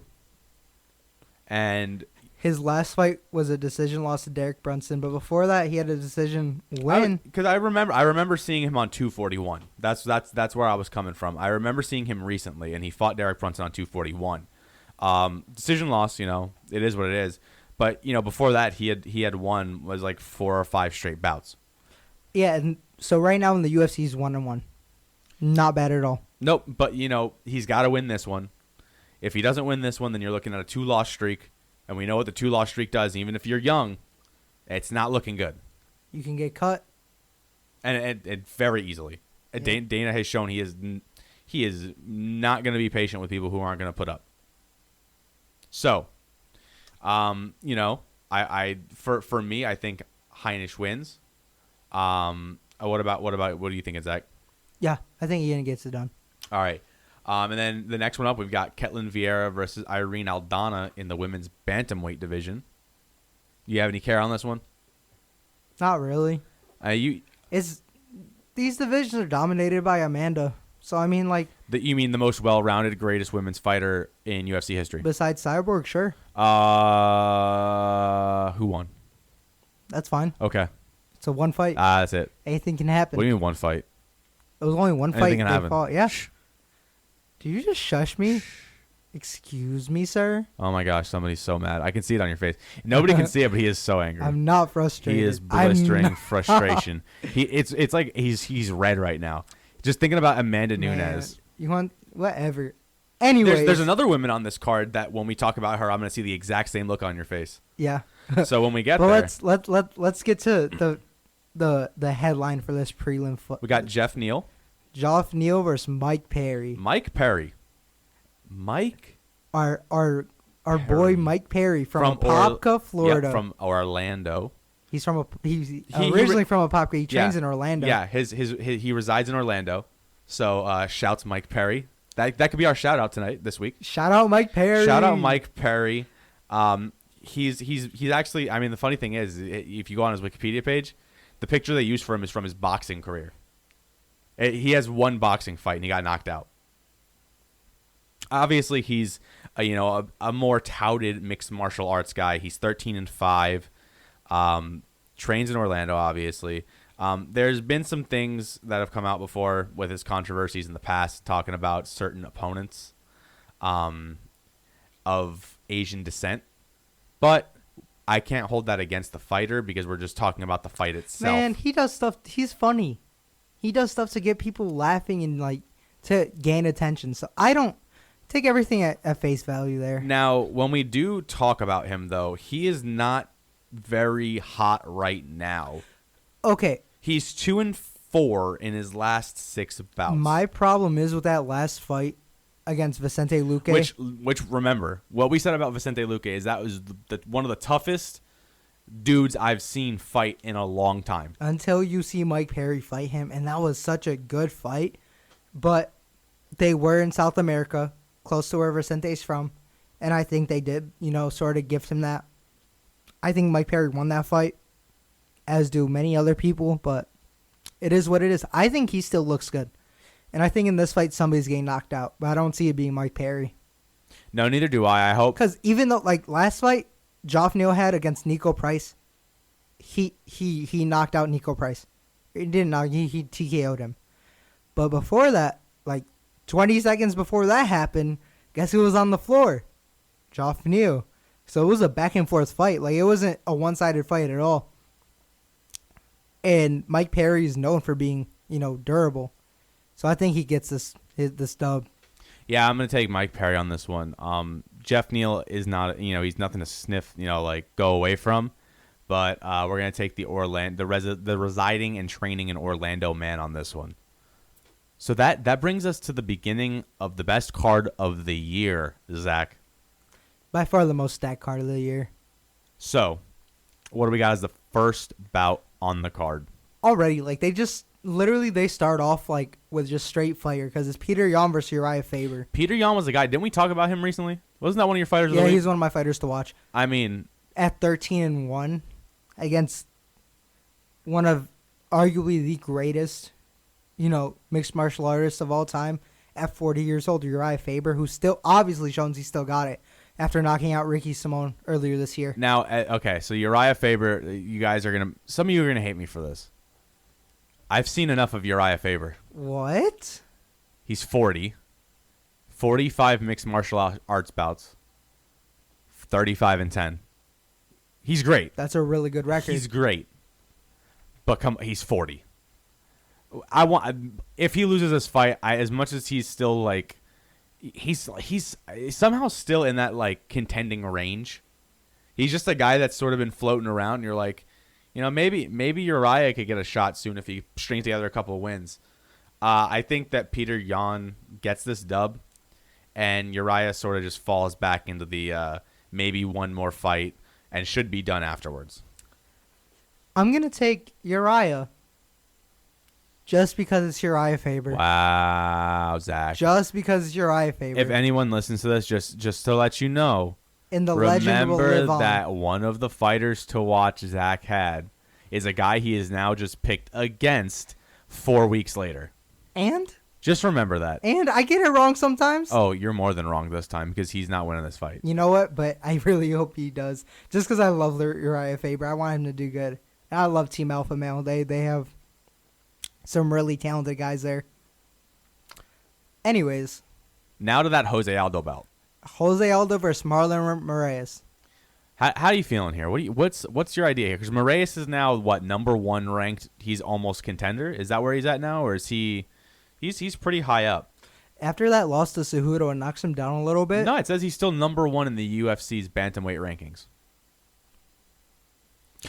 and his last fight was a decision loss to Derek Brunson, but before that he had a decision win. Because I remember seeing him on 241. That's where I was coming from. I remember seeing him recently, and he fought Derek Brunson on 241. Decision loss, it is what it is. But before that he had won was like 4 or 5 straight bouts. Yeah, and so right now in the UFC he's 1-1. Not bad at all. Nope. But, he's got to win this one. If he doesn't win this one, then you're looking at a 2-loss streak. And we know what the 2-loss streak does. Even if you're young, it's not looking good. You can get cut. And very easily. Yeah. Dana has shown he is not going to be patient with people who aren't going to put up. So, for me, I think Heinisch wins. What do you think, Zack? Yeah, I think Ian gets it done. All right. And then the next one up, we've got Ketlin Vieira versus Irene Aldana in the women's bantamweight division. You have any care on this one? Not really. These divisions are dominated by Amanda. So, I mean, like... You mean the most well-rounded, greatest women's fighter in UFC history? Besides Cyborg, sure. Who won? That's fine. Okay. It's a one fight. That's it. Anything can happen. What do you mean one fight? It was only one fight. Anything can happen. Fought. Yeah. Do you just shush me? Excuse me, sir? Oh, my gosh. Somebody's so mad. I can see it on your face. Nobody can see it, but he is so angry. I'm not frustrated. He is blistering frustration. It's like he's red right now. Just thinking about Amanda Nunes. You want whatever. Anyway, there's another woman on this card that when we talk about her, I'm going to see the exact same look on your face. Yeah. So when we get there, let's get to the headline for this prelim. We got Jeff Neal versus Mike Perry. Our boy Mike Perry from Apopka, Florida. Yeah, from Orlando. He's originally from Apopka. He trains in Orlando. Yeah, he resides in Orlando. So shouts Mike Perry. That could be our shout out this week. Shout out Mike Perry. He's actually, I mean, the funny thing is, if you go on his Wikipedia page, the picture they use for him is from his boxing career. He has one boxing fight and he got knocked out. Obviously, he's a more touted mixed martial arts guy. He's 13-5. Trains in Orlando, obviously. There's been some things that have come out before with his controversies in the past, talking about certain opponents of Asian descent. But I can't hold that against the fighter because we're just talking about the fight itself. Man, he does stuff. He's funny. He does stuff to get people laughing and to gain attention. So I don't take everything at face value there. Now, when we do talk about him, though, he is not very hot right now. Okay. He's 2-4 in his last 6 bouts. My problem is with that last fight against Vicente Luque. Which remember, what we said about Vicente Luque is that was one of the toughest dudes I've seen fight in a long time. Until you see Mike Perry fight him, and that was such a good fight. But they were in South America, close to where Vicente's from, and I think they did, sort of gift him that. I think Mike Perry won that fight, as do many other people, but it is what it is. I think he still looks good. And I think in this fight, somebody's getting knocked out. But I don't see it being Mike Perry. No, neither do I hope. Because even though, last fight, Geoff Neal had against Nico Price, he knocked out Nico Price. He didn't knock, he TKO'd him. But before that, 20 seconds before that happened, guess who was on the floor? Geoff Neal. So it was a back-and-forth fight. It wasn't a one-sided fight at all. And Mike Perry is known for being, durable. So I think he gets this dub. Yeah, I'm going to take Mike Perry on this one. Jeff Neal is not, he's nothing to sniff, go away from. But we're going to take the residing and training in Orlando man on this one. So that brings us to the beginning of the best card of the year, Zach. By far the most stacked card of the year. So, what do we got as the first bout on the card? Already, they start off with just straight fire because it's Peter Yan versus Uriah Faber. Peter Yan was the guy. Didn't we talk about him recently? Wasn't that one of your fighters? Yeah, he's one of my fighters to watch. I mean, at 13-1 against one of arguably the greatest, mixed martial artists of all time. At 40 years old, Uriah Faber, who still obviously shows he still got it after knocking out Ricky Simon earlier this year. Now, okay, so Uriah Faber, you guys are some of you are gonna hate me for this. I've seen enough of Uriah Faber. What? He's 40. 45 mixed martial arts bouts. 35-10. He's great. That's a really good record. He's great. But he's 40. I want if he loses this fight, as much as he's still like he's somehow still in that like contending range. He's just a guy that's sort of been floating around. And you're like, maybe Uriah could get a shot soon if he strings together a couple of wins. I think that Peter Yan gets this dub, and Uriah sort of just falls back into the maybe one more fight and should be done afterwards. I'm going to take Uriah just because it's Uriah favorite. Wow, Zach. Just because it's Uriah favorite. If anyone listens to this, just to let you know, in the legend will live remember on. that one of the fighters to watch Zack had is a guy he is now just picked against 4 weeks later. And? Just remember that. And I get it wrong sometimes. Oh, you're more than wrong this time because he's not winning this fight. You know what? But I really hope he does. Just because I love Uriah Faber. I want him to do good. And I love Team Alpha Male. They have some really talented guys there. Anyways. Now to that Jose Aldo belt. Jose Aldo versus Marlon Moraes. How are you feeling here? What's your idea here? Because Moraes is now number 1 ranked. He's almost contender. Is that where he's at now, or is he? He's pretty high up. After that loss to Cejudo, it knocks him down a little bit. No, it says he's still number 1 in the UFC's bantamweight rankings.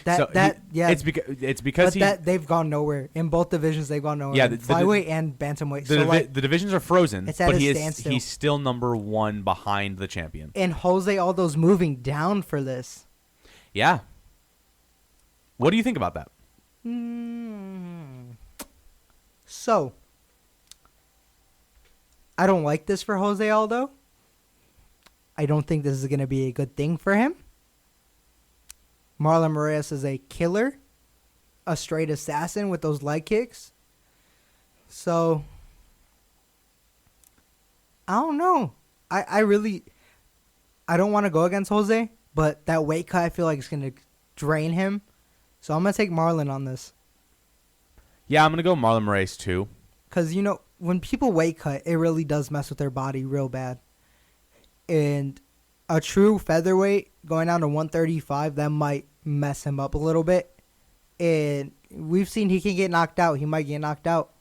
It's because they've gone nowhere in both divisions. They've gone nowhere. Yeah, flyweight and bantamweight. The divisions are frozen, it's at but a standstill. he's still number 1 behind the champion. And Jose Aldo's moving down for this. Yeah. What do you think about that? So, I don't like this for Jose Aldo. I don't think this is going to be a good thing for him. Marlon Moraes is a killer, a straight assassin with those leg kicks. So, I don't know. I don't want to go against Jose, but that weight cut I feel like is going to drain him. So I'm going to take Marlon on this. Yeah, I'm going to go Marlon Moraes too. Because, when people weight cut, it really does mess with their body real bad. And a true featherweight going down to 135, that might mess him up a little bit. And we've seen he can get knocked out. He might get knocked out.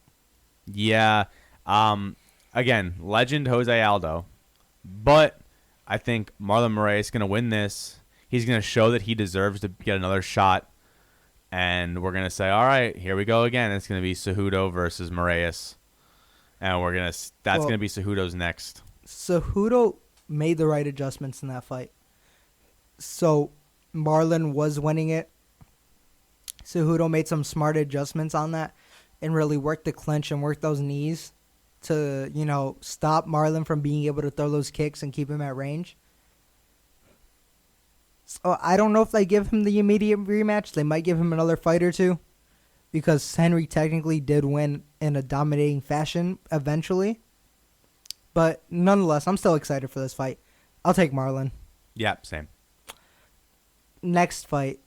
Yeah. Again, legend Jose Aldo. But I think Marlon Moraes is going to win this. He's going to show that he deserves to get another shot. And we're going to say, all right, here we go again. It's going to be Cejudo versus Moraes. And that's going to be Cejudo's next. Cejudo made the right adjustments in that fight. So Marlon was winning it. Cejudo made some smart adjustments on that and really worked the clinch and worked those knees to, stop Marlon from being able to throw those kicks and keep him at range. So I don't know if they give him the immediate rematch. They might give him another fight or two because Henry technically did win in a dominating fashion eventually. But nonetheless, I'm still excited for this fight. I'll take Marlon. Yeah, same. Next fight.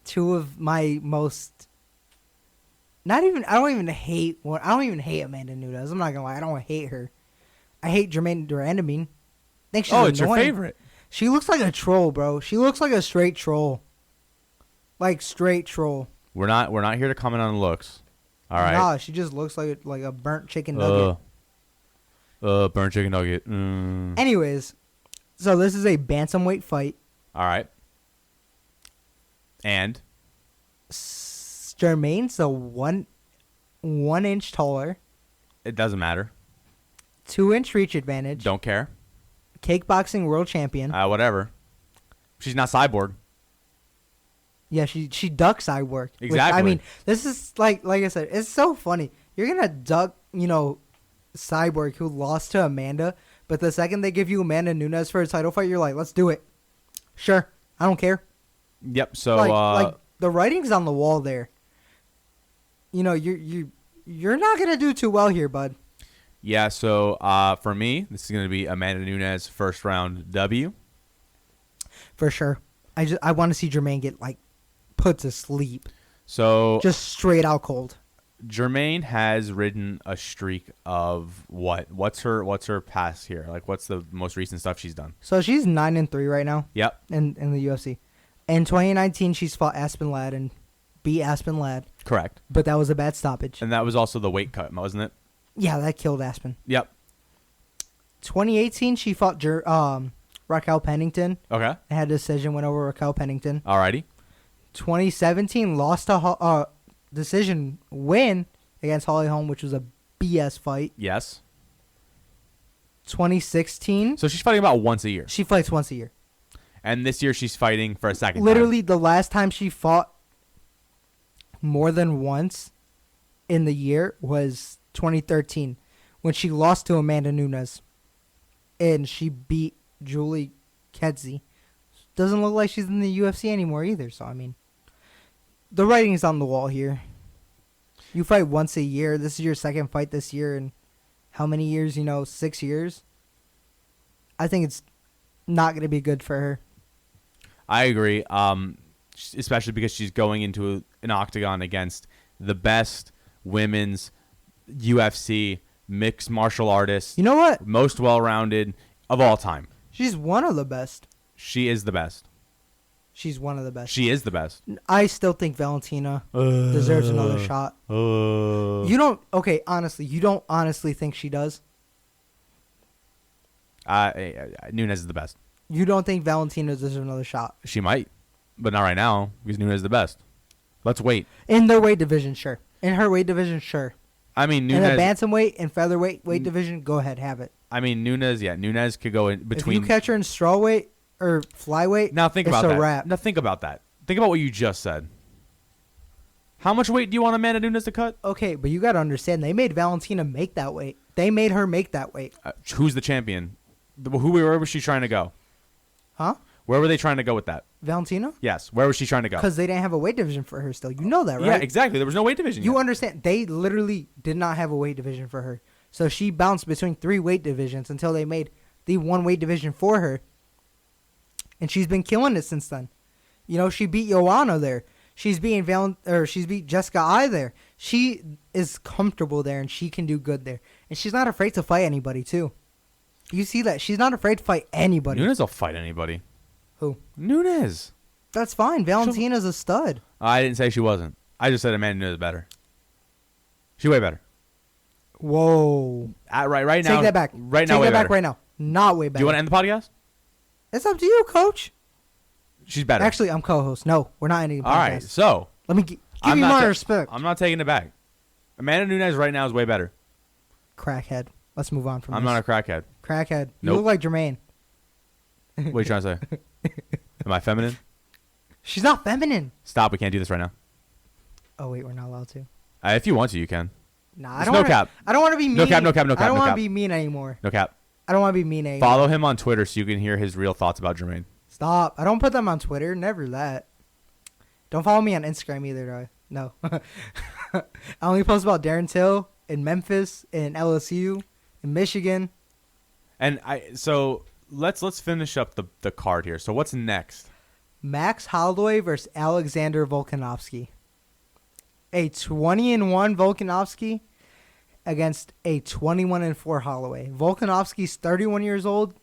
Two of my most... I don't even hate Amanda Nunes. I'm not going to lie. I don't hate her. I hate Jermaine Durandamine. I think she's annoying. It's your favorite. She looks like a troll, bro. She looks like a straight troll. Like, straight troll. We're not here to comment on looks. All right. Nah, she just looks like a burnt chicken nugget. Burnt chicken nugget. Anyways, so this is a bantamweight fight. All right. And? Jermaine's a one inch taller. It doesn't matter. 2-inch reach advantage. Don't care. Kickboxing world champion. Whatever. She's not Cyborg. Yeah, she ducks Cyborg. Exactly. Which, I mean, this is like I said, it's so funny. You're gonna duck, Cyborg who lost to Amanda, but the second they give you Amanda Nunes for a title fight, you're like, let's do it. Sure, I don't care. Yep. So like the writing's on the wall there. You're not gonna do too well here, bud. Yeah. So for me, this is gonna be Amanda Nunes first round W. For sure. I want to see Jermaine get put to sleep. So just straight out cold. Jermaine has ridden a streak of what? What's her past here? What's the most recent stuff she's done? So she's 9-3 right now. Yep. In the UFC. In 2019, she's fought Aspen Ladd and beat Aspen Ladd, Correct. but that was a bad stoppage. And that was also the weight cut, wasn't it? Yeah, that killed Aspen. Yep. 2018, she fought Raquel Pennington. Okay. And had a decision win over Raquel Pennington. Alrighty. 2017, lost a decision win against Holly Holm, which was a BS fight. Yes. 2016. So she's fighting about once a year. She fights once a year. And this year she's fighting for a second Literally, time. the last time she fought more than once in the year was 2013 when she lost to Amanda Nunes. And she beat Julie Kedzie. Doesn't look like she's in the UFC anymore either. So, I mean, the writing's on the wall here. You fight once a year. This is your second fight this year. And how many years? 6 years. I think it's not going to be good for her. I agree. Especially because she's going into an octagon against the best women's UFC mixed martial artist. You know what? Most well-rounded of all time. She's one of the best. She is the best. She's one of the best. She is the best. I still think Valentina deserves another shot. You don't... Okay, honestly. You don't honestly think she does? Nunes is the best. You don't think Valentina deserves another shot? She might, but not right now because Nunes is the best. Let's wait. In their weight division, sure. In her weight division, sure. I mean, In Nunes... the bantamweight and featherweight weight division, go ahead, have it. I mean, Nunes could go in between... If you catch her in strawweight or flyweight, Now think about it's that. a wrap. Now think about that. Think about what you just said. How much weight do you want Amanda Nunes to cut? Okay, but you got to understand, they made Valentina make that weight. They made her make that weight. Who's the champion? Where was she trying to go? Huh? Where were they trying to go with that? Valentina? Yes. Where was she trying to go? Because they didn't have a weight division for her still. You know that, right? Yeah, exactly. There was no weight division You yet. understand. They literally did not have a weight division for her. So she bounced between 3 weight divisions until they made the 1 weight division for her. And she's been killing it since then. She beat Joanna there. She's beat Jessica I there. She is comfortable there and she can do good there. And she's not afraid to fight anybody too. You see that? She's not afraid to fight anybody. Nunes will fight anybody. Who? Nunes. That's fine. Valentina's a stud. I didn't say she wasn't. I just said Amanda Nunes is better. She's way better. Whoa. Right now. Take that back. Right now, Take way that back better. right now. Not way better. Do you want to end the podcast? It's up to you, coach. She's better. Actually, I'm co-host. No, we're not ending the podcast. All right. So. Let me give you my respect. I'm not taking it back. Amanda Nunes right now is way better. Crackhead. Let's move on from I'm this. not a crackhead. Crackhead. You Nope. look like Jermaine. What are you trying to say? Am I feminine? She's not feminine. Stop. We can't do this right now. Oh, wait. We're not allowed to. If you want to, you can. Nah, There's I don't no wanna, cap. I don't want to be mean. No cap, no cap, no cap, I don't no want to cap. be mean anymore. No cap. I don't want to be mean anymore. Follow him on Twitter so you can hear his real thoughts about Jermaine. Stop. I don't put them on Twitter. Never that. Don't follow me on Instagram either, do I? No. I only post about Darren Till in Memphis, in LSU, in Michigan. And so let's finish up the card here. So what's next? Max Holloway versus Alexander Volkanovski. A 20-1 Volkanovski against a 21-4 Holloway. Volkanovski's 31 years old.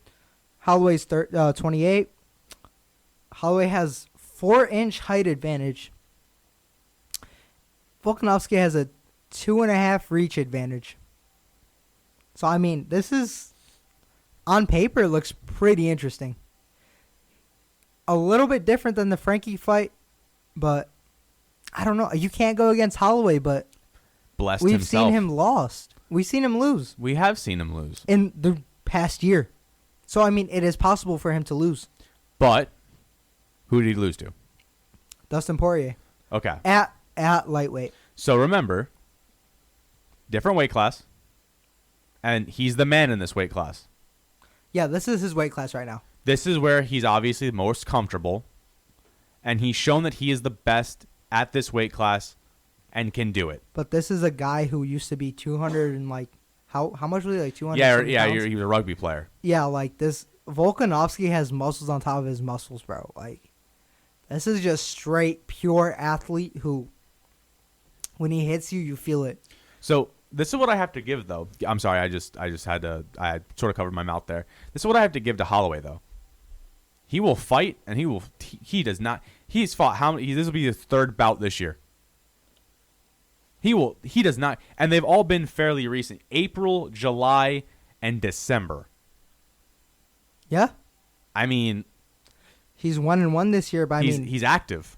Holloway's 28. Holloway has 4-inch height advantage. Volkanovski has a 2.5 reach advantage. So, I mean, this is, on paper, it looks pretty interesting. A little bit different than the Frankie fight, but I don't know. You can't go against Holloway, but Blessed we've himself. seen him lost. We've seen him lose We have seen him lose. in the past year. So, I mean, it is possible for him to lose. But who did he lose to? Dustin Poirier. Okay. At lightweight. So remember, different weight class, and he's the man in this weight class. Yeah, this is his weight class right now. This is where he's obviously the most comfortable, and he's shown that he is the best at this weight class and can do it. But this is a guy who used to be 200 and like, how much was he, like 200? Yeah, pounds? he was a rugby player. Yeah, like this, Volkanovski has muscles on top of his muscles, bro. Like, this is just straight, pure athlete who, when he hits you, you feel it. So this is what I have to give, though. I'm sorry, I had sort of covered my mouth there. This is what I have to give to Holloway, though. He will fight, and he does not. He's fought how many? This will be his third bout this year. He will. He does not. And they've all been fairly recent. April, July, and December. Yeah. I mean, He's 1-1 this year, but he's active.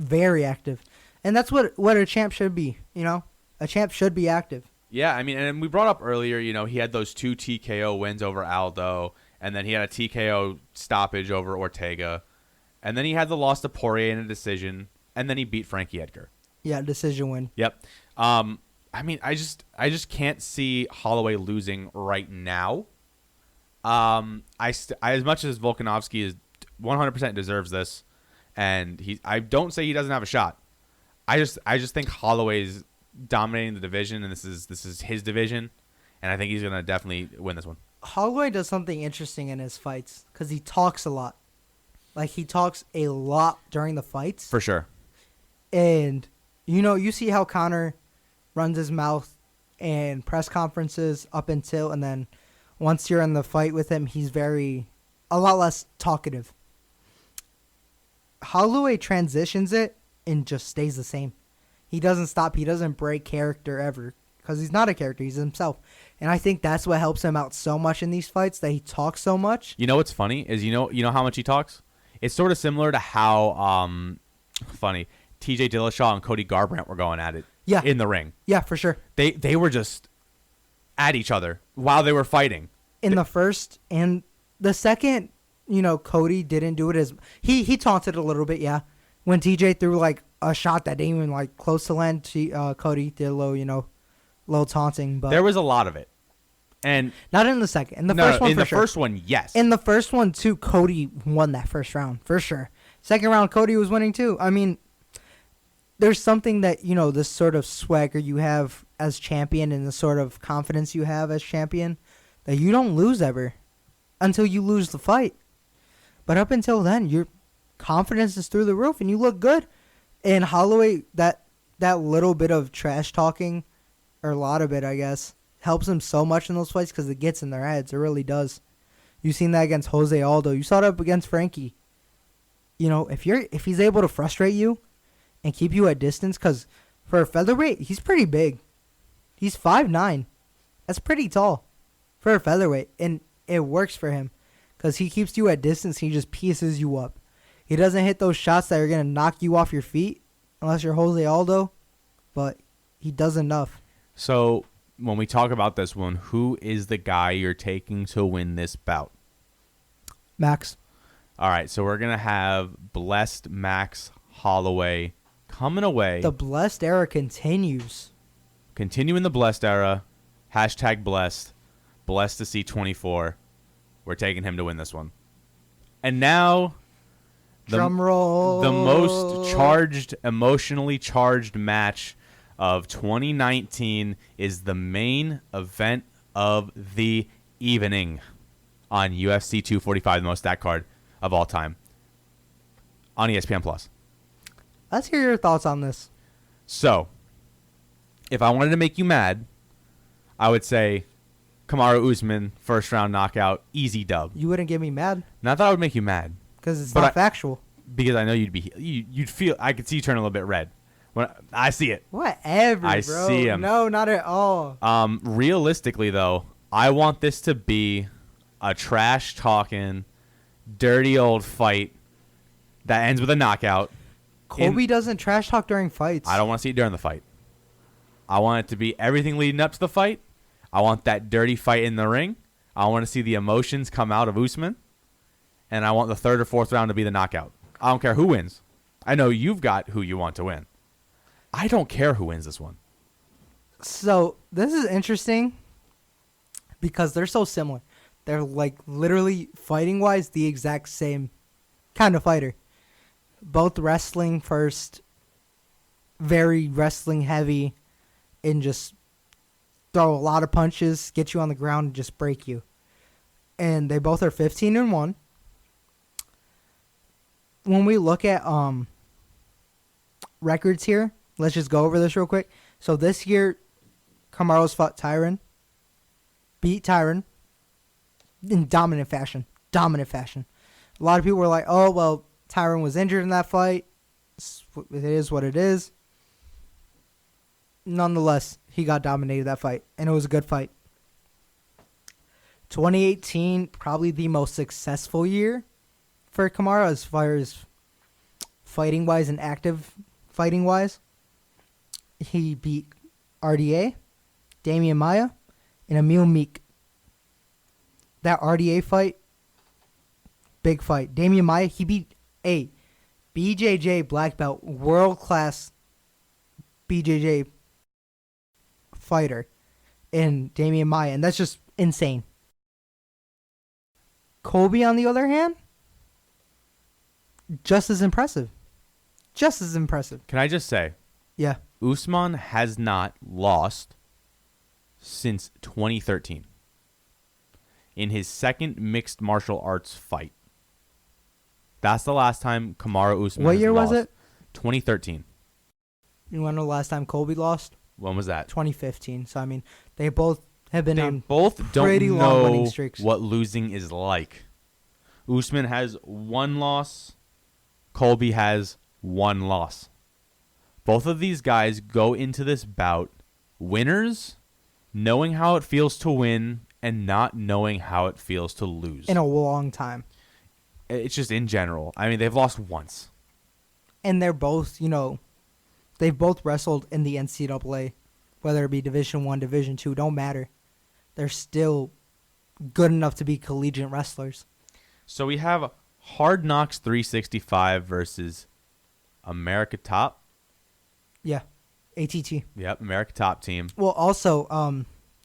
very active. And that's what a champ should be, you know? A champ should be active. Yeah, I mean, and we brought up earlier, he had those 2 TKO wins over Aldo, and then he had a TKO stoppage over Ortega, and then he had the loss to Poirier in a decision, and then he beat Frankie Edgar. Yeah, decision win. Yep. I mean, I just can't see Holloway losing right now. As much as Volkanovski is 100% deserves this, and I don't say he doesn't have a shot. I just think Holloway's dominating the division, and this is his division, and I think he's gonna definitely win this one. Holloway does something interesting in his fights because he talks a lot. Like, he talks a lot during the fights. For sure. And, you see how Conor runs his mouth in press conferences up until, and then once you're in the fight with him, he's a lot less talkative. Holloway transitions it and just stays the same. He doesn't stop. He doesn't break character ever because he's not a character. He's himself. And I think that's what helps him out so much in these fights, that he talks so much. You know what's funny is you know how much he talks? It's sort of similar to how funny TJ Dillashaw and Cody Garbrandt were going at it in the ring. Yeah, for sure. They were just at each other while they were fighting. In the first and the second, Cody didn't do it as he taunted a little bit, yeah. When TJ threw like a shot that didn't even like close to land, Cody did a little taunting, but there was a lot of it. And not in the second. In the first one, in for the sure. first one, yes. In the first one too, Cody won that first round for sure. Second round, Cody was winning too. I mean, there's something that this sort of swagger you have as champion and the sort of confidence you have as champion that you don't lose ever until you lose the fight. But up until then, your confidence is through the roof and you look good. And Holloway, that little bit of trash talking, or a lot of it, I guess, helps him so much in those fights because it gets in their heads. It really does. You've seen that against Jose Aldo. You saw it up against Frankie. If he's able to frustrate you and keep you at distance, because for a featherweight, he's pretty big. He's 5'9". That's pretty tall for a featherweight, and it works for him because he keeps you at distance. He just pieces you up. He doesn't hit those shots that are going to knock you off your feet unless you're Jose Aldo, but he does enough. So when we talk about this one, who is the guy you're taking to win this bout? Max. All right, so we're going to have blessed Max Holloway coming away. The blessed era continues. Continuing the blessed era. Hashtag blessed. Blessed to see 24. We're taking him to win this one. And now, drum roll. The most charged, emotionally charged match of 2019 is the main event of the evening on UFC 245, the most stacked card of all time, on ESPN Plus. Let's hear your thoughts on this. So, if I wanted to make you mad, I would say Kamaru Usman, first round knockout, easy dub. You wouldn't get me mad? Not that I would make you mad. Because it's not factual. Because I know you'd feel, I could see you turn a little bit red. When I see it. Whatever, I bro. see him. No, not at all. Realistically, though, I want this to be a trash-talking, dirty old fight that ends with a knockout. Colby doesn't trash talk during fights. I don't want to see it during the fight. I want it to be everything leading up to the fight. I want that dirty fight in the ring. I want to see the emotions come out of Usman. And I want the third or fourth round to be the knockout. I don't care who wins. I know you've got who you want to win. I don't care who wins this one. So, this is interesting because they're so similar. They're like literally fighting-wise the exact same kind of fighter. Both wrestling first, very wrestling heavy, and just throw a lot of punches, get you on the ground, and just break you. And they both are 15-1. When we look at records here, let's just go over this real quick. So this year, Kamaru's fought Tyron, beat Tyron in dominant fashion. Dominant fashion. A lot of people were like, oh, well, Tyron was injured in that fight. It is what it is. nonetheless, he got dominated that fight, and it was a good fight. 2018, probably the most successful year for Kamaru as far as fighting-wise and active fighting-wise. He beat RDA, Damian Maia, and Emil Meek. That RDA fight, big fight. Damian Maia, he beat a BJJ black belt, world-class BJJ fighter in Damian Maia, and that's just insane. Colby, on the other hand, just as impressive. Just as impressive. Can I just say, Yeah. Usman has not lost since 2013 in his second mixed martial arts fight. That's the last time Kamaru Usman What has year was lost. it? 2013. You want to know the last time Colby lost? When was that? 2015. So, I mean, they both have been They on both don't pretty long winning know streaks. what losing is like. Usman has one loss. Colby has one loss. Both of these guys go into this bout winners, knowing how it feels to win and not knowing how it feels to lose. in a long time. It's just in general. I mean, they've lost once. And they're both, they've both wrestled in the NCAA, whether it be Division I, Division II, don't matter. They're still good enough to be collegiate wrestlers. So we have Hard Knocks 365 versus America Top. Yeah, ATT. Yep, America Top team. Well, also,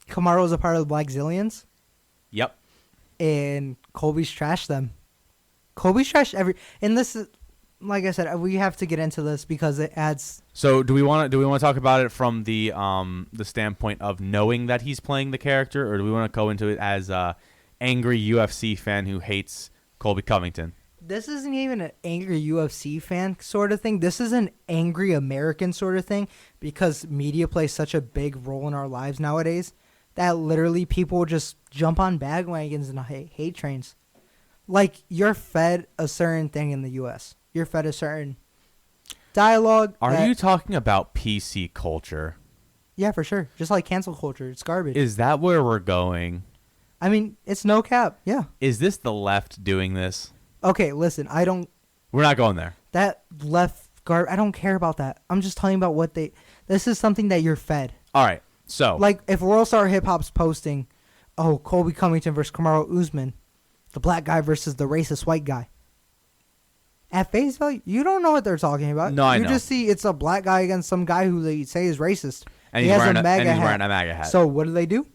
Kamaru was a part of the Black Zillions, Yep. and Colby's trashed them. Colby's trashed and this is, like I said, we have to get into this because it adds. So do we want to talk about it from the standpoint of knowing that he's playing the character, or do we want to go into it as a angry UFC fan who hates Colby Covington? This isn't even an angry UFC fan sort of thing. This is an angry American sort of thing because media plays such a big role in our lives nowadays that literally people just jump on bandwagons and hate trains. Like, you're fed a certain thing in the U.S. You're fed a certain dialogue. Are you talking about PC culture? Yeah, for sure. Just like cancel culture. It's garbage. Is that where we're going? I mean, it's no cap. Yeah. Is this the left doing this? Okay, listen. We're not going there. That left I don't care about that. I'm just talking about this is something that you're fed. All right. So, Like, if World Star Hip Hop's posting, oh, Colby Covington versus Kamaru Usman, the black guy versus the racist white guy. At face value, you don't know what they're talking about. No, I you know. just see it's a black guy against some guy who they say is racist. and he he's has wearing a MAGA hat. wearing a MAGA hat. So what do?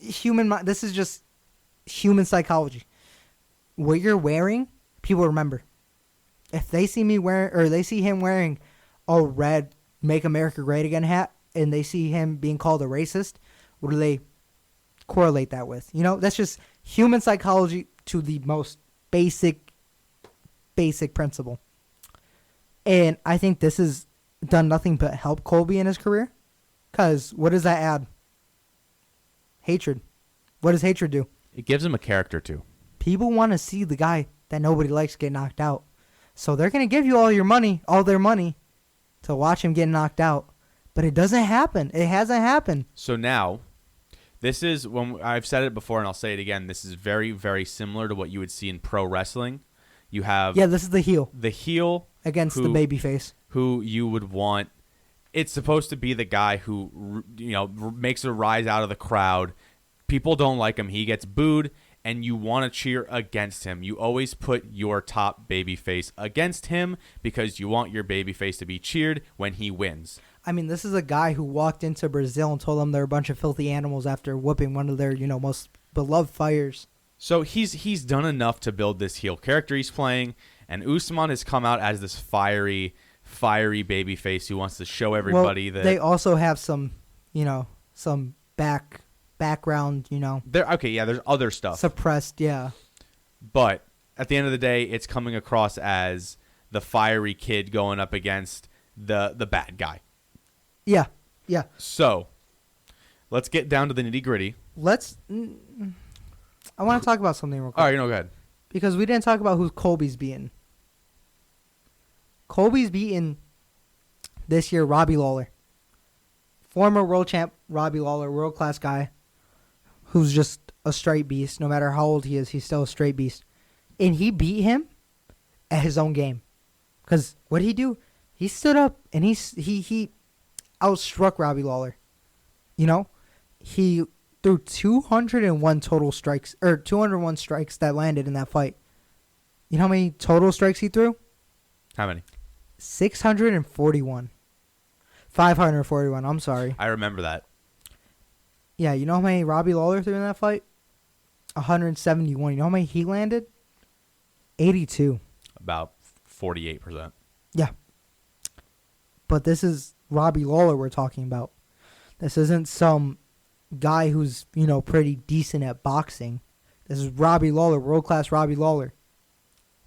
This is just human psychology. What you're wearing, people remember. If they see me wearing, or they see him wearing a red "Make America Great Again" hat, and they see him being called a racist, what do they correlate that with? That's just human psychology to the most basic principle. And I think this has done nothing but help Colby in his career. Because what does that add? Hatred. What does hatred do? it gives him a character too. People want to see the guy that nobody likes get knocked out. So they're going to give you all their money to watch him get knocked out. But it doesn't happen. It hasn't happened. So now, this is when I've said it before and I'll say it again. This is very, very similar to what you would see in pro wrestling. You have Yeah, this is the heel the heel against the babyface. who you would want. It's supposed to be the guy who makes a rise out of the crowd. People don't like him. He gets booed, and you want to cheer against him. You always put your top babyface against him because you want your babyface to be cheered when he wins. I mean, this is a guy who walked into Brazil and told them they're a bunch of filthy animals after whooping one of their, most beloved fighters. So he's done enough to build this heel character he's playing, and Usman has come out as this fiery babyface who wants to show everybody that they also have some, some background, there's other stuff. suppressed, yeah. But at the end of the day, it's coming across as the fiery kid going up against the bad guy. Yeah, yeah. So let's get down to the nitty-gritty. I want to talk about something real quick. All right, go ahead. Because we didn't talk about who Colby's beating. Colby's beaten this year Robbie Lawler. former world champ Robbie Lawler, world class guy, who's just a straight beast. No matter how old he is, he's still a straight beast. And he beat him at his own game. Because what did he do? He stood up and he outstruck Robbie Lawler. You know, he threw 201 total strikes, or 201 strikes that landed in that fight. You know how many total strikes he threw? How many? 641. 541, I'm sorry. I remember that. Yeah, you know how many Robbie Lawler threw in that fight? 171. You know how many he landed? 82. About 48%. Yeah. But this is Robbie Lawler we're talking about. This isn't some guy who's, you know, pretty decent at boxing. This is Robbie Lawler, world-class Robbie Lawler,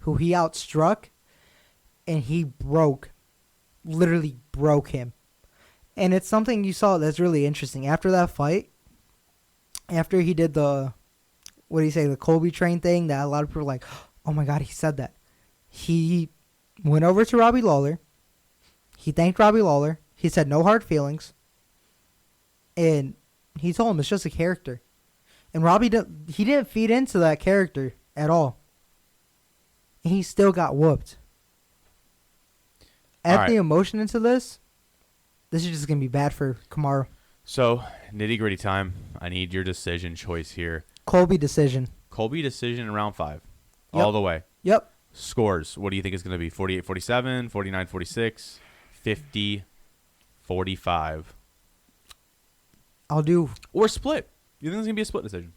who he outstruck, and he literally broke him. And it's something you saw that's really interesting. After that fight, after he did the Colby train thing that a lot of people were like, oh my God, he said that. He went over to Robbie Lawler. He thanked Robbie Lawler. He said no hard feelings. And he told him it's just a character. And Robbie, he didn't feed into that character at all. And he still got whooped. Add the emotion into this. This is just going to be bad for Kamaru. So, nitty-gritty time. I need your decision choice here. Colby decision. Colby decision in round 5. Yep. All the way. Yep. Scores. What do you think it's going to be? 48-47, 49-46, 50-45. I'll do... Or split. You think it's going to be a split decision?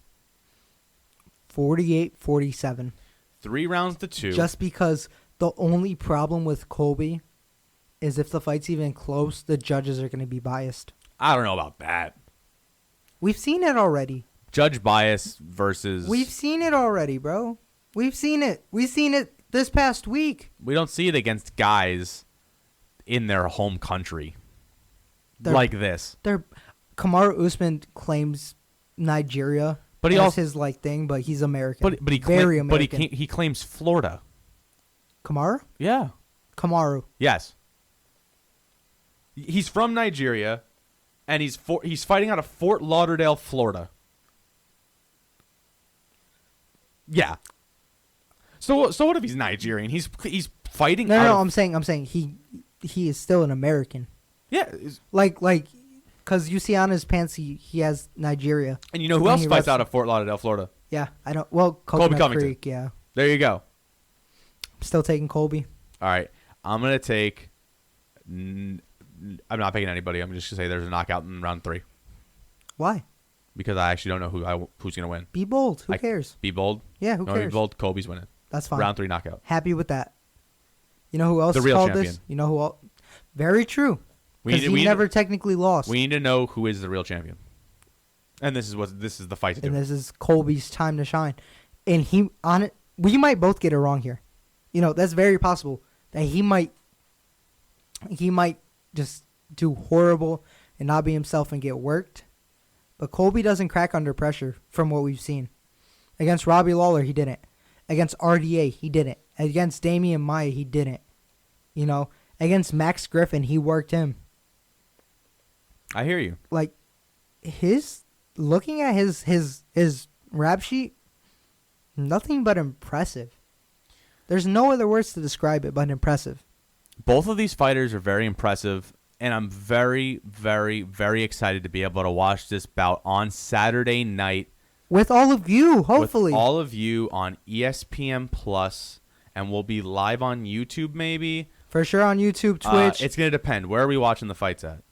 48-47. 3 rounds to 2. Just because the only problem with Colby is if the fight's even close, the judges are going to be biased. I don't know about that. We've seen it already. Judge bias versus... We've seen it already, bro. We've seen it. We've seen it this past week. We don't see it against guys in their home country like this. Kamaru Usman claims Nigeria but as his thing, but he's American. But he very American. But he claims Florida. Kamaru? Yeah. Kamaru. Yes. He's from Nigeria, and he's fighting out of Fort Lauderdale, Florida. Yeah. So what if he's Nigerian? He's fighting. No. I'm saying he is still an American. Yeah. Because you see on his pants he has Nigeria. And you know who else fights out of Fort Lauderdale, Florida? Yeah, I don't. Well, Coconut Covington. Creek. Yeah. There you go. I'm still taking Colby. All right, I'm gonna take. I'm not picking anybody. I'm just gonna say there's a knockout in round 3. Why? Because I actually don't know who's gonna win. Be bold. Who cares? Be bold. Yeah, who cares? Be bold. Colby's winning. That's fine. Round 3 knockout. Happy with that. You know who else The real called champion. this? You know who else? Very true. Because he never technically lost. We need to know who is the real champion. And this is the fight to do. And this is Colby's time to shine. And we might both get it wrong here. You know, that's very possible that he might just do horrible and not be himself and get worked. But Colby doesn't crack under pressure from what we've seen. Against Robbie Lawler, he didn't. Against RDA, he didn't. Against Damian Maia, he didn't. You know, against Max Griffin, he worked him. I hear you. Looking at his rap sheet, nothing but impressive. There's no other words to describe it but impressive. Both of these fighters are very impressive, and I'm very, very, very excited to be able to watch this bout on Saturday night. With all of you, hopefully. With all of you on ESPN Plus, and we'll be live on YouTube maybe. For sure on YouTube, Twitch. It's going to depend. Where are we watching the fights at?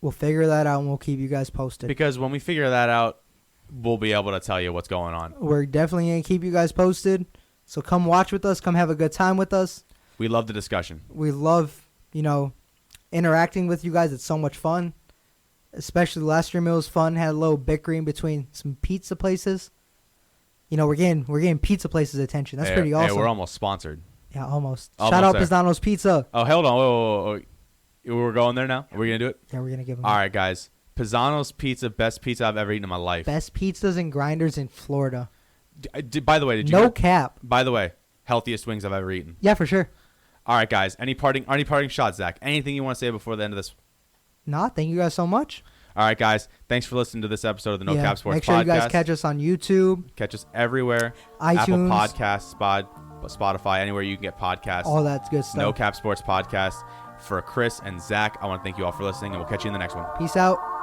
We'll figure that out, and we'll keep you guys posted. Because when we figure that out, we'll be able to tell you what's going on. We're definitely going to keep you guys posted. So come watch with us. Come have a good time with us. We love the discussion. We love, interacting with you guys. It's so much fun. Especially last stream, it was fun. Had a little bickering between some pizza places. We're getting pizza places attention. That's pretty awesome. Hey, we're almost sponsored. Yeah, almost. Shout out Pisano's Pizza. Oh, hold on. Wait. We're going there now? Are we going to do it? Yeah, we're going to give them. All right, guys. Pisano's Pizza, best pizza I've ever eaten in my life. Best pizzas and grinders in Florida. By the way, did you No cap. By the way, healthiest wings I've ever eaten. Yeah, for sure. All right, guys. Any parting shots, Zach? Anything you want to say before the end of this? Nah, thank you guys so much. All right, guys. Thanks for listening to this episode of the No Cap Sports Make sure Podcast. you guys catch us on YouTube. Catch us everywhere. iTunes. Apple Podcasts, Spotify, anywhere you can get podcasts. All that good stuff. No Cap Sports Podcast. For Chris and Zach, I want to thank you all for listening, and we'll catch you in the next one. Peace out.